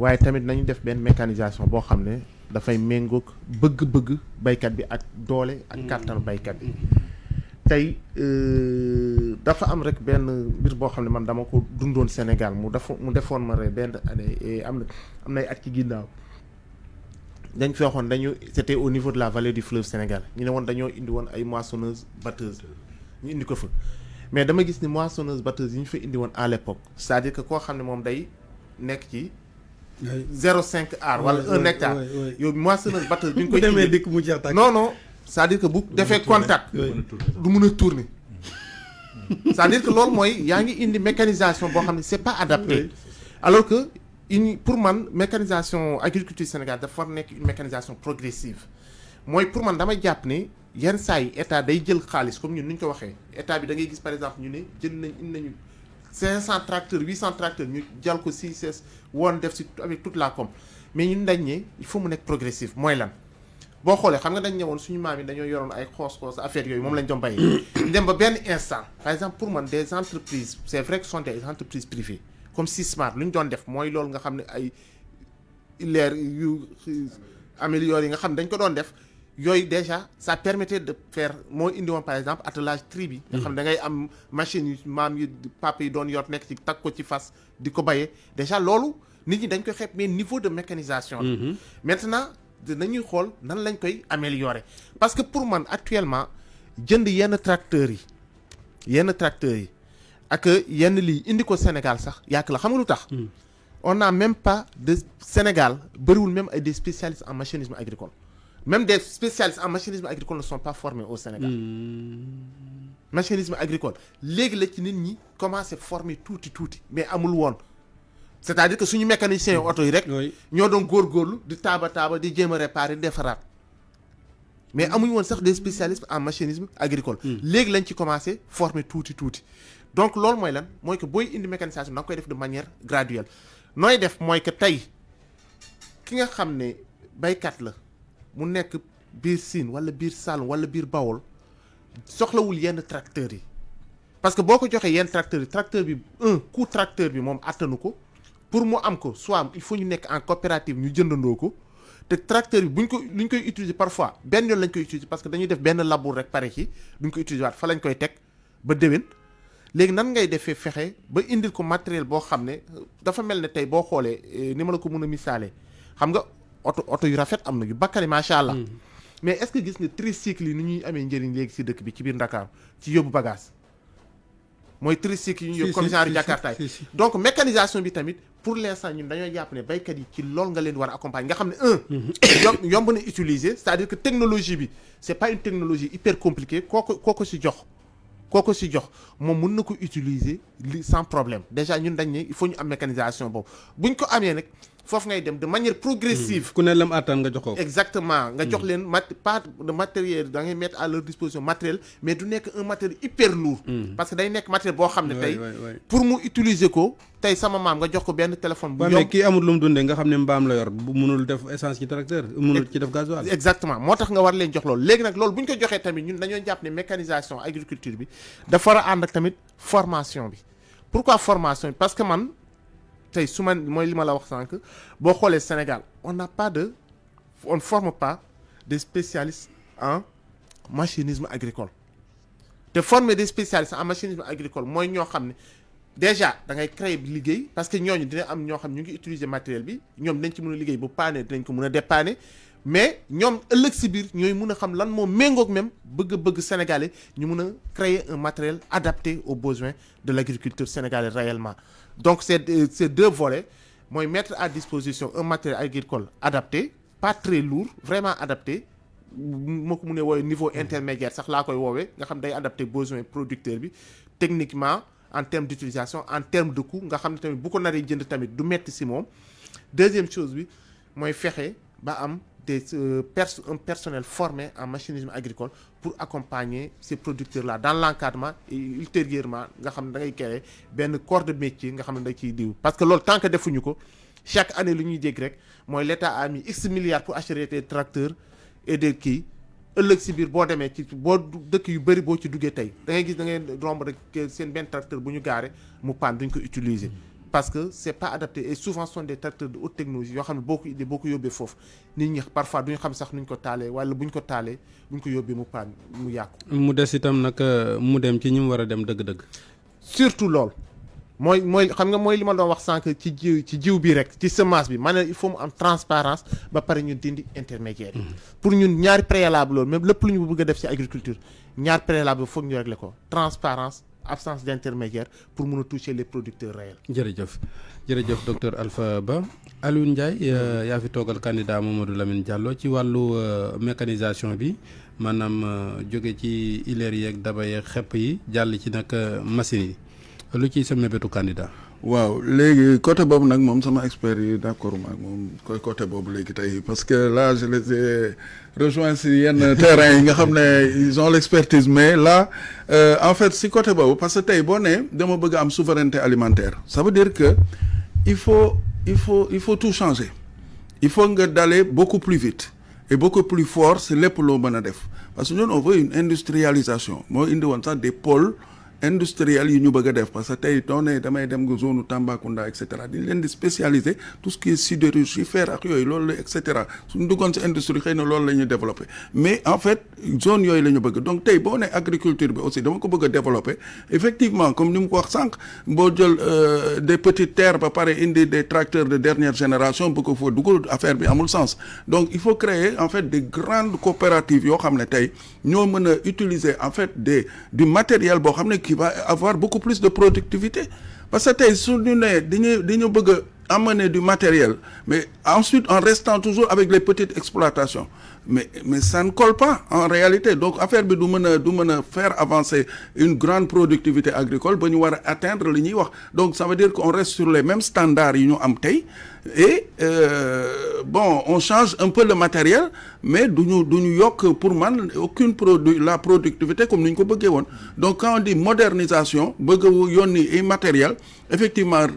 [SPEAKER 4] waaye tamit nañu def benn mécanisation boo xam ne dafay méngoog bëgg-bëgg baykat bi ak doole ak kàttanu baykat bi tey dafa am rek benn mbir boo xam ne man dama ko dundoon Sénégal mu defoon ma rek benn année am nay at ci ginnaaw dañ fi waxoon c'était au niveau de la vallée du fleuve Sénégal ñu ne woon dañoo indi woon ay moissonneuses batteuses ñu indi ko fa mais dama gis ni moissonneuses batteuses yi ñu fa indi woon à l'époque c'est-à-dire que koo xam ne moom day nekk ci 0,5 ar wala 1 hectare yow moissonneuse batteuse bi nga koy
[SPEAKER 2] demee dikk mu jeex tàkk
[SPEAKER 4] non c'est-à-dire que bu defee contact du mun a tourner c'est-à-dire que loolu mooy yaa ngi indi mécanisation boo xam ne c'est pas adapté alors que pour man mécanisation agriculture Sénégal dafa war nekk une mécanisation progressive mooy pour man damay jàpp ne yenn saa yi état day jël xaalis comme ñun ni ñu ko waxee état bi da ngay gis par exemple ñu ne jël nañ indi nañu 500 tracteurs 800 tracteurs ñu jàll ko 6 woon def si avec toute la com mais ñun dañ ne il faut mu nekk progressif mooy lan boo xoolee xam nga dañ ñëwoon suñu maam yi dañoo yoroon ay xoos affaire yooyu moom lañ doon bàyyi dem ba benn instant par exemple pour man des entreprises c'est vrai que ce sont des entreprises privées comme Sismar lu ñu doon def mooy loolu nga xam ne ay leer yu amélioré yi nga xam ne dañ ko doon def yooyu déjà ça permettait de faire moo indi woon par exemple attelage tri bi nga xam ne da ngay am machine yu maam yi papa yi doon yor nekk ci tag ko ci fas di ko bayee déjà loolu nit ñi dañ koy xeeb mais niveau de mécanisation maintenant dinañuy xool nan lañ koy améliorer parce que pour man actuellement jënd yenn tracteurs yi ak yenn lii indi ko Sénégal sax yàq la xam nga lu tax on n'a même pas de Sénégal bëriwul même ay des spécialistes en machinisme agricole même des spécialistes en machinisme agricole ne sont pas formés au Sénégal machinisme agricole léegi la ci nit ñi commencé former tuuti mais amul woon c'est-à-dire que suñu mécaniciens oto yi rek ñoo doon góorgóorlu di taaba di jéem a réparer defaraat mais amuñu woon sax des spécialistes en machinisme agricole léegi lañ ci commencé former tuuti donc loolu mooy lan mooy que booy indi mécanisation da nga koy def de manière graduelle nooy def mooy que tey ki nga xam ne baykat la mu nekk biir Sine wala biir Saloum wala biir Bawol soxlawul yenn tracteurs yi parce que boo ko joxee yenn tracteurs yi tracteur bi coût tracteur bi moom attanu ko pour mu am ko soit il faut ñu nekk en coopérative ñu jëndandoo ko te tracteur bi luñ koy utiliser parfois benn yoon lañ koy utiliser parce que dañuy def benn labour rek pare ci duñ ko utiliser waat fa lañ koy teg ba déwén léegi nan ngay defee fexe ba indil ko matériel boo xam ne dafa mel ne tey boo xoolee ni ma la ko mën a misaalee xam nga oto yu rafet am na yu bakkali macha allah mais est-ce que gis nga tricycle yi ni ñuy amee njëriñ léegi ci dëkk bi ci biir Dakar ci yóbbu bagage mooy tricycle yi ñu yóbbu comme genre Jakarta donc mécanisation bi tamit pour l'instant ñun dañoo jàpp ne baykat yi ci lool nga leen war a accompagner nga xam ne yomb na utiliser c'est-à-dire que technologie bi c'est pas une technologie hyper compliquée kooko si jox moom mën na ko utiliser sans problème déjà ñun dañ ne il faut ñu am mécanisation boobu buñ ko amee nag foofu ngay dem de manière progressive
[SPEAKER 2] ku ne lam attan nga jox ko
[SPEAKER 4] exactement nga jox leen pas de matériel da ngay mettre à leur disposition matériel mais du nekk un matériel hyper lourd parce que day nekk matériel boo xam ne tey pour mu utiliser ko tey sama maam nga jox ko benn téléphone bu
[SPEAKER 2] mais kii amul lu mu dundee nga xam ne mbaam la yor bu mënul def essence ci tracteur mënul ci def gasoil
[SPEAKER 4] exactement moo tax nga war leen jox loolu léegi nag loolu bu ñu ko joxee tamit ñun dañoo jàpp ne mécanisation agriculture bi dafa war a ànd ak tamit formation bi pourquoi formation bi parce que man tey su ma mooy li ma la wax sànq boo xoolee Sénégal on ne forme pas des spécialistes en machinisme agricole te former des spécialistes en machinisme agricole mooy ñoo xam ne déjà da ngay créer liggéey parce que ñooñu dina am ñoo xam ñu ngi utiliser matériel bi ñoom dañ ci mën a liggéey bu paane dinañ ko mën a dépanner mais ñoom ëllëg si biir ñooy mën a xam lan moo méngoog même bëgg sénégalais ñu mën a créer un matériel adapté aux besoins de l'agriculture sénégalaise réellement donc c'est deux volets mooy mettre à disposition un matériel agricole adapté pas très lourd vraiment adapté moo ko mu ne woowee niveau intermédiaire sax laa koy woowee nga xam day adapté besoin producteur bi techniquement en termes d'utilisation en termes de coût nga xam ne tamit bu ko naree jënd tamit du metti si moom deuxième chose bi mooy fexe ba am un personnel formé en machinisme agricole pour accompagner ces producteurs-là dans l'encadrement et ultérieurement nga xam ne da ngay créer benn corps de métier nga xam ne da ciy diw parce que loolu tant que defuñu ko chaque année lu ñuy dégg rek mooy l'État a mis X milliards pour acheter des tracteurs et des kii ëllëg si biir boo demee ci boo dëkk yu bëri boo ci duggee tey da ngay gis da ngay romb rek seen benn tracteur bu ñu gaare mu panne duñ ko utiliser parce que c'est pas adapté et souvent ce sont des tracteurs de haute technologie yoo xam ne boo ko yóbbee foofu nit ñi parfois duñu xam sax nuñ ko taalee wala buñ ko taalee buñ ko yóbbee mu paan mu yàqu.
[SPEAKER 2] mu des itam nag mu dem ci ñi mu war a dem dëgg-dëgg.
[SPEAKER 4] surtout loolu mooy xam nga mooy li ma doon wax sànq ci jiw bi rek ci semence bi maanaam il faut mu am transparence ba pare ñu dindi intermédiaire yi. pour ñun ñaari préalable loolu même lépp lu ñu bëgg a def ci agriculture ñaari préalable foog ñu régler ko transparence absence d'intermédiaire pour mun a toucher les producteurs réels.
[SPEAKER 2] jërëjëf docteur Alpha Ba. Aliou Ndiaye yaa fi toogal candidat Mamadou Lamine Diallo ci wàllu mécanisation bi maanaam jóge ci ileer yeeg daba yeeg xepp yi jàll ci nag machines yi lu ciy sa mébétu candidat.
[SPEAKER 1] waaw léegi côté boobu nag moom sama expert yi d'accord maag moom côté boobu léegi tey parce que là je les ai rejoints si yenn terrain yi nga xam ne ils ont l'expertise mais là en fait si côté boobu parce que tey boo nee dama bëgg am souveraineté alimentaire ça veut dire que il faut tout changer il faut nga d'aller beaucoup plus vite et beaucoup plus fort si lépp loo mën a def parce que ñun on veut une industrialisation moo indi woon sax des pôles industriel yi ñu bëgg a def parce que tey doone damay dem nga zone Tambacounda et cetera di leen di spécialiser tout ce qui est sidérurgie fer ak yooyu loolu la et cetera suñu duggoon si industrie xëy na loolu la ñuy développer mais en fait zone yooyu la ñu bëgg donc tey boo ne agriculture bi aussi dama ko bëgg a développer effectivement comme ni mu ko wax sànq boo jël des petites terres ba pare indi des tracteurs de dernière génération bu ko fa dugal affaire bi amul sens donc il faut créer en fait des grandes coopératives yoo xam ne tey ñoo mën a utiliser en fait du matériel boo xam ne qui va avoir beaucoup plus de productivité parce que tey su ñu ne dañu bëgg a amener du matériel mais ensuite en restant toujours avec les petites exploitations mais ça ne colle pas en réalité donc affaire bi du mën a faire avancer une grande productivité agricole ba ñu war a atteindre li ñuy wax donc ça veut dire qu'on reste sur les mêmes standards yi ñu am tey et on change un peu le matériel mais duñu yokk pour man la productivité comme ni ñu ko bëggee woon donc quand on dit modernisation bëgg a yónni ay matériel effectivement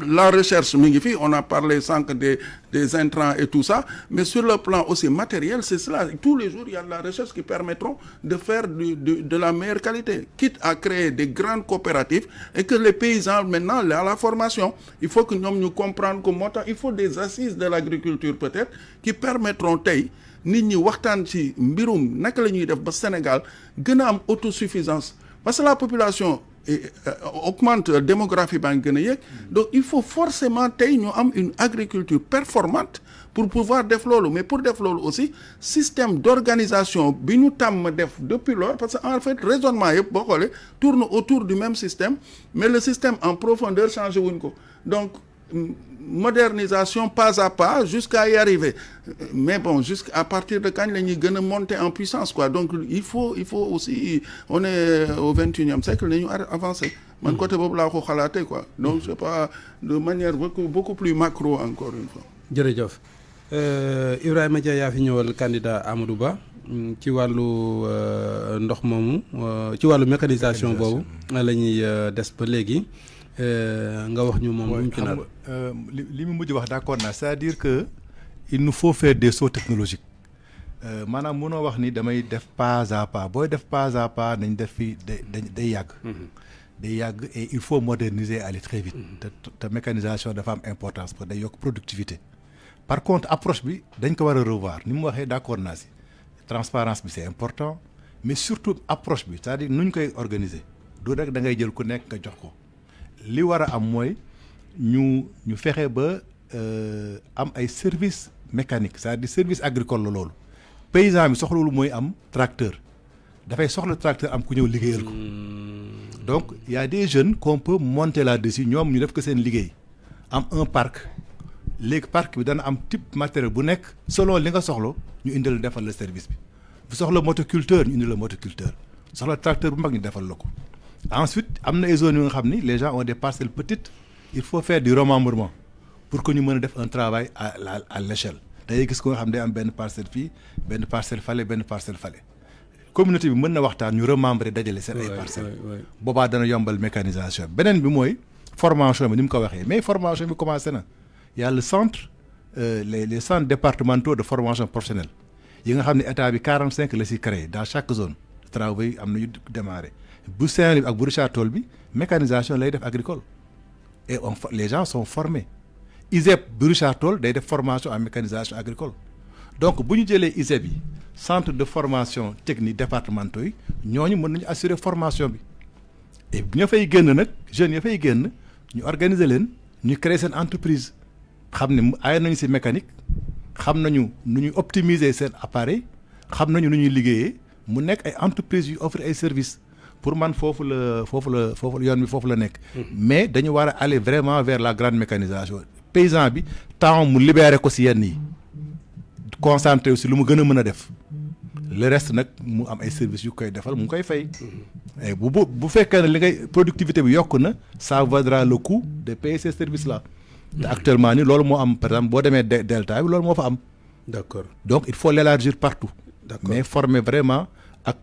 [SPEAKER 1] la recherche mi ngi fi on a parlé sànq des intrants et tout ça mais sur le plan aussi matériel c'est cela tous les jours il y a de la recherche qui permettront de faire de la meilleure qualité quitte à créer des grandes coopératives et que les paysans maintenant à la formation il faut que ñoom ñu comprendre que moo tax il faut des assises de l'agriculture peut-être qui permettront tey nit ñi waxtaan ci mbirum naka la ñuy def ba Sénégal gën a am autosuffisance parce que la population augmente démographie baa ngi gën a yéeg donc il faut forcément tey ñu am une agriculture performante pour pouvoir def loolu mais pour def loolu aussi système d'organisation bi ñu tàmm def depuis lors parce que en fait raisonnement yëpp boo xoolee tourne autour du même système mais le système en profondeur changé wuñ ko donc modernisation pas à pas jusqu'à y arriver mais jusqu'à partir de quand la ñuy gën a monter en puissance quoi donc il faut aussi on est au 21e siècle nañu avancer man côté boobu laa ko xalaatee quoi donc c'est pas de manière beaucoup plus macro encore une fois.
[SPEAKER 2] jërëjëf Ibrahima Dia yaa fi ñëwal candidat Amadou Ba ci wàllu ndox moomu ci wàllu mécanisation boobu la ñuy des ba léegi. nga wax ñu moom lu mu ci nar
[SPEAKER 3] li mu mujj wax d'accord naa c'est-à-dire que il nous faut faire des sauts technologiques maanaam mënoo wax ni damay def pas à pas booy def pas à pas nañ def fi day yàgg day yàgg et il faut moderniser aller très vite te mécanisation dafa am importance parce que day yokk productivité par contre approche bi dañ ko war a revoir ni mu waxee d'accord naa si transparence bi c'est important mais surtout approche bi c'est-à-dire nu ñu koy organiser du rek da ngay jël ku nekk nga jox ko li war a am mooy ñu fexe ba am ay services mécaniques c'est-à-dire service agricole la loolu paysan bi soxlawul mooy am tracteur dafay soxla tracteur am ku ñëw liggéeyal ko donc il y a des jeunes qu'on peut monter là-dessus ñoom ñu def ko seen liggéey am un parc léegi parc bi dana am type matériel bu nekk selon li nga soxla ñu indil defal la service bi bu soxla motoculteur ñu indil la motoculteur soxla tracteur bu mag ñu defal la ko. Ensuite am na ay zones yu nga xam ni les gens ont des parcelles petites il faut faire du remembrement pour que ñu mën a def un travail à l'échelle day gis ko nga xam day am benn parcelle fii benn parcelle fale benn parcelle fale communauté bi mën na waxtaan ñu remembrer dajale seen ay parcelles boobaa dana yombal mécanisation beneen bi mooy formation bi ni mu ko waxee mais formation bi commencé na y a le centre les centres départementaux de formation professionnelle yi nga xam ne état bi 45 la si créé dans chaque zone travaux yi am na yu démarré bu Saint-Louis ak bu Richard Toll bi mécanisation lay def agricole et les gens sont formés ISEP bu Richard Toll day def formation en mécanisation agricole donc bu ñu jëlee ISEP yi centre de formation technique départementaux yi ñooñu mën nañu assurer formation bi et ña fay génn nag jeunes ya fay génn ñu organiser leen ñu créer seen entreprise xam ne ay nañu ci mécanique xam nañu nu ñuy optimiser seen appareil xam nañu nu ñuy liggéeyee mu nekk ay entreprises yu offrir ay services pour man foofu la yoon bi foofu la nekk. mais dañu war a aller vraiment vers la grande mécanisation paysan bi temps mu libérer ko ci yenn yi concentré aussi lu mu gën a mën a def le reste nag mu am ay services yu koy defal mu ngi koy fay. et bu fekkee ne li ngay productivité bi yokku na ça vaudra le coup de payer ces services là. te actuellement ni loolu moo am par exemple boo demee delta bi loolu moo fa am.
[SPEAKER 2] d'accord
[SPEAKER 3] donc il faut l'élargir partout.
[SPEAKER 2] d'accord
[SPEAKER 3] mais former vraiment ak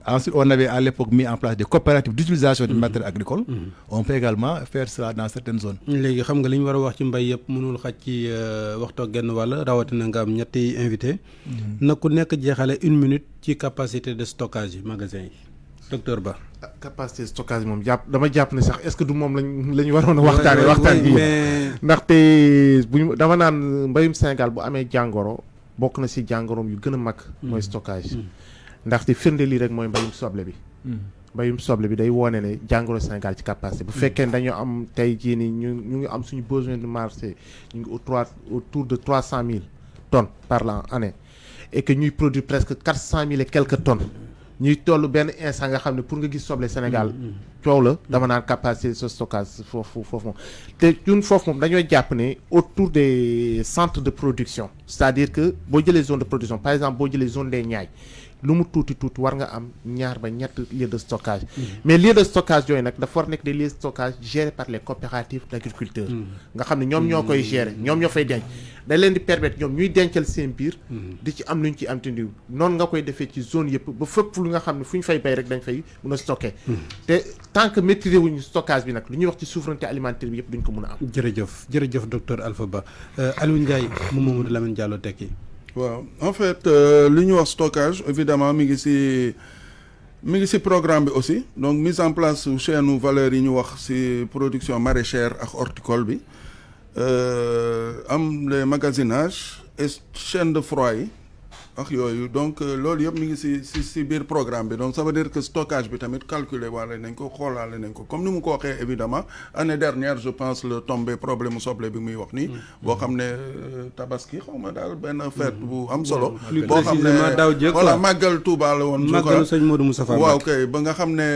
[SPEAKER 3] ensuite on avait à l'époque mis en place des coopératives d'utilisation du matériel agricole. On peut également faire cela dans certaines zones.
[SPEAKER 2] léegi xam nga li ñu war a wax ci mbay yëpp mënul xaj ci waxtu ak genn wàll rawatina nga am ñetti invité. na ku nekk jeexale 1 minute ci capacité de stockage yi magasin yi docteur Ba.
[SPEAKER 4] capacité de stockage moom dama jàpp ne sax est-ce que du moom lañ waroon a waxtaan bi ndaxte bu ñu dama naan mbayum Sénégal bu amee jàngoro bokk na ci jàngoroom yu gën a mag. mooy stockage. ndaxte firnde lii rek mooy mbayum soble bi. mbayum soble bi day woone ne jàngoro Sénégal ci capacité bu fekkee ne dañoo am tey jii nii ñu ngi am suñu besoin de marché ñu ngi autour de 300 000 tonnes par année et que ñuy produire presque 400 000 et quelques tonnes ñuy toll benn instant nga xam ne pour nga gis soble Sénégal coow la dama naan capacité de stockage foofu moom te ñun foofu moom dañoo jàpp ne autour des centres de production c'est-à-dire que boo jëlee zone de production par exemple boo jëlee zone des Niayes lu mu tuuti war nga am 2 ba 3 lieux de stockage. mais lieux de stockage yooyu nag dafa war nekk des lieux de stockage gérés par les coopératives d'agriculteurs. nga xam ne ñoom ñoo koy gérer ñoom ñoo fay denc. dañ leen di permettre ñoom ñuy dencal seen biir. di ci am lu ñu ci am tindiw noonu nga koy defee ci zone yëpp ba fépp lu nga xam ne fu ñu fay bay rek dañ fay mën a stocké. te tant que maîtriser wuñu stockage bi nag lu ñuy wax ci souveraineté alimentaire bi yëpp duñ ko mën a am.
[SPEAKER 2] jërëjëf docteur Alpha Ba Aliou Ndiaye mu Mamadou Lamine Diallo tekki.
[SPEAKER 1] waaw en fait li ñu wax stockage évidemment mi ngi ci programme bi aussi donc mise en place chaîne valeur yi ñu wax ci production maraîchère ak horticole bi am les magasinages et chaîne de froid yi ak yooyu donc loolu yëpp mi ngi ci biir programme bi donc ça veut dire que stockage bi tamit calculer waale nañ ko xoolaale nañ ko comme ni mu ko waxee évidemment année dernière je pense le tombé problème mu soble bi muy wax nii boo xam ne tabaski xaw ma daal benn fête bu am solo boo xam ne voilà màggal Touba la woon
[SPEAKER 2] màggalu sëñ Modou Moustapha
[SPEAKER 1] waaw kay ba nga xam ne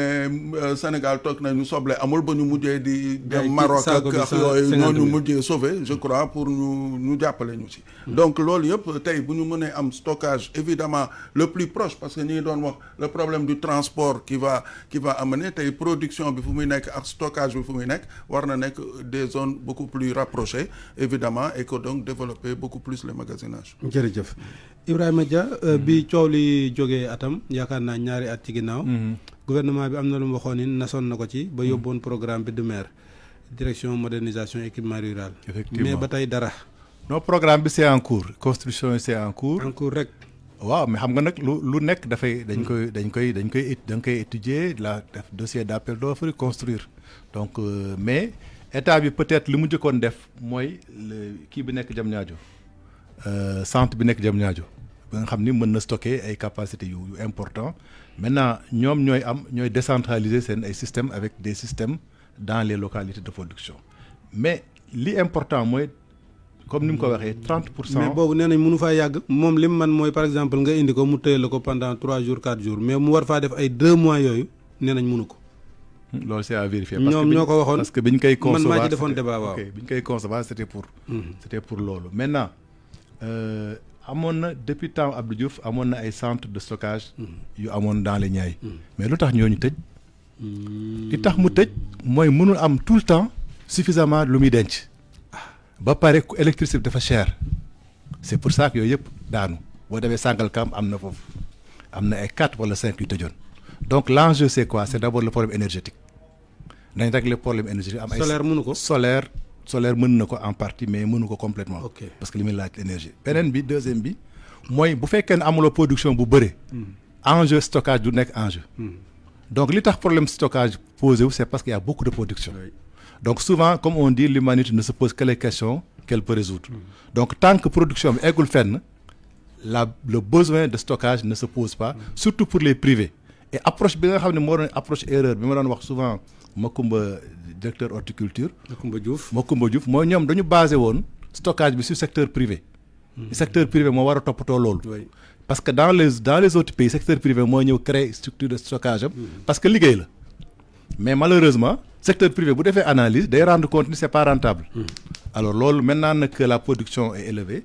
[SPEAKER 1] Sénégal toog nañu soble amul ba ñu mujjee di dem Maroc ak yooyu noonu mujjee sauver je crois pour ñu jàppale ñu ci donc loolu yëpp tey bu ñu mënee am stockage évidemment le plus proche parce que ñi ngi doon wax le problème du transport qui va amener tey production bi fu muy nekk ak stockage bi fu muy nekk war na nekk des zones beaucoup plus rapprochées évidemment et que donc développer beaucoup plus les magasinages.
[SPEAKER 2] jërëjëf Ibrahima Dia bi coow li jógee atam yaakaar naa 2 at ci ginnaaw gouvernement bi am na lu mu waxoon ni nasoon na ko ci ba yóbboon programme bi de maire direction modernisation équipement rural mais ba tey dara.
[SPEAKER 3] non programme bi c'est en cours construction c'est en cours.
[SPEAKER 2] en cours rek.
[SPEAKER 3] waaw mais xam nga nag lu nekk dafay dañ koy étudier la def dossier d'appel d'offres construire donc mais état bi peut-être li mu njëkkoon def mooy kii bi nekk Diamniadio centre bi nekk Diamniadio ba nga xam ni mën na stocker ay capacités yu important maintenant ñooy décentraliser seen ay systèmes avec des systèmes dans les localités de production mais li important mooy comme ni mu ko waxee 30%.
[SPEAKER 2] mais boobu nee nañ mënu faa yàgg moom li mu man mooy par exemple nga indi ko mu tëye la ko pendant 3 jours 4 jours mais mu war faa def ay 2 mois yooyu nee nañ mënu ko.
[SPEAKER 3] loolu c'est à vérifier.
[SPEAKER 2] ñoom ñoo ko waxoon
[SPEAKER 3] parce que biñ koy concevoir
[SPEAKER 2] man maa ci defoon débat waaw.
[SPEAKER 3] ok biñ koy concevoir c'était pour loolu maintenant amoon na depuis temps Abdou Diouf amoon na ay centres de stockage. yu amoon dans les Niayes. mais lu tax ñooñu tëj. li tax mu tëj mooy mënul am tout le temps suffisamment lu muy denc. ba pare électricité bi dafa cher c'est pour ça que yooyu yëpp daanu boo demee Sangalkam am na foofu am na ay 4 wala 5 yu tëjoon donc l'enjeu c'est quoi c'est d'abord le problème énergétique dañ régler problème énergétique am ay
[SPEAKER 2] solaire mënu ko
[SPEAKER 3] solaire mën na ko en partie mais mënu ko complètement parce que li muy laaj énergie beneen bi deuxième bi mooy bu fekkee ne amuloo production bu bëre enjeu stockage du nekk enjeu donc li tax problème stockage posé wu c'est parce qu'il y a beaucoup de production donc souvent comme on dit l'humanité ne se pose que les questions qu'elle peut résoudre donc tant que production bi eggul fenn le besoin de stockage ne se pose pas surtout pour les privés et approche bi nga xam ne moo doon approche erreur bi ma doon wax souvent Macoumba directeur horticulture Macoumba Diouf mooy ñoom dañu basé woon stockage bi sur secteur privé secteur privé moo war a toppatoo loolu parce que dans les autres pays secteur privé moo ñëw créer structure de stockage am parce que liggéey la mais malheureusement secteur privé bu defee analyse day rendre compte ni c'est pas rentable alors loolu maintenant que la production est élevée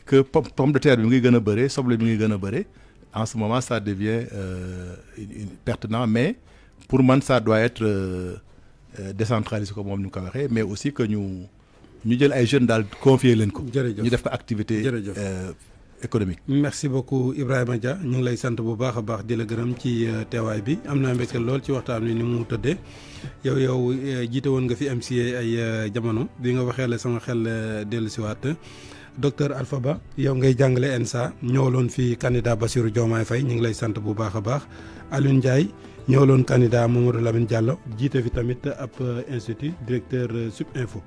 [SPEAKER 3] que pomme de terre bi ngi gën a bëre soble bi ngi gën a bëre en ce moment ça devient pertinent mais pour man ça doit être décentralisé comme moom ni ko waxee mais aussi que ñu jël ay jeunes daal confier leen ko ñu def ko activité économique.
[SPEAKER 2] merci beaucoup Ibrahima Dia ñu ngi lay sant bu baax a baax di la gërëm ci teewaay bi am naa mbégte lool ci waxtaan wi ni mu tëddee yow jiite woon nga fi MCA ay jamono bi nga waxee la sama xel dellusiwaat docteur Alpha Ba yow ngay jàngale ENSA ñëwaloon fi candidat Bassirou Diomaye Faye ñu ngi lay sant bu baax a baax Alioune Ndiaye ñëwaloon candidat Mamadou Lamine Diallo jiite fi tamit ab institut directeur Subinfo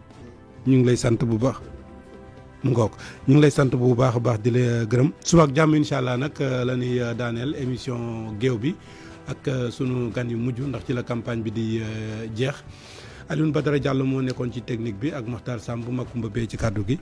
[SPEAKER 2] ñu ngi lay sant bu baax. mu ngoog ñu ngi lay sant bu baax a baax di la gërëm suba ak jàmm incha allah nag la ñuy daaneel émission géew bi ak sunu gan yu mujj ndax ci la campagne bi di jeex Alioune Badara Diallo moo nekkoon ci technique bi ak Makhtar Samb Macoumba Beye ci kàddu gi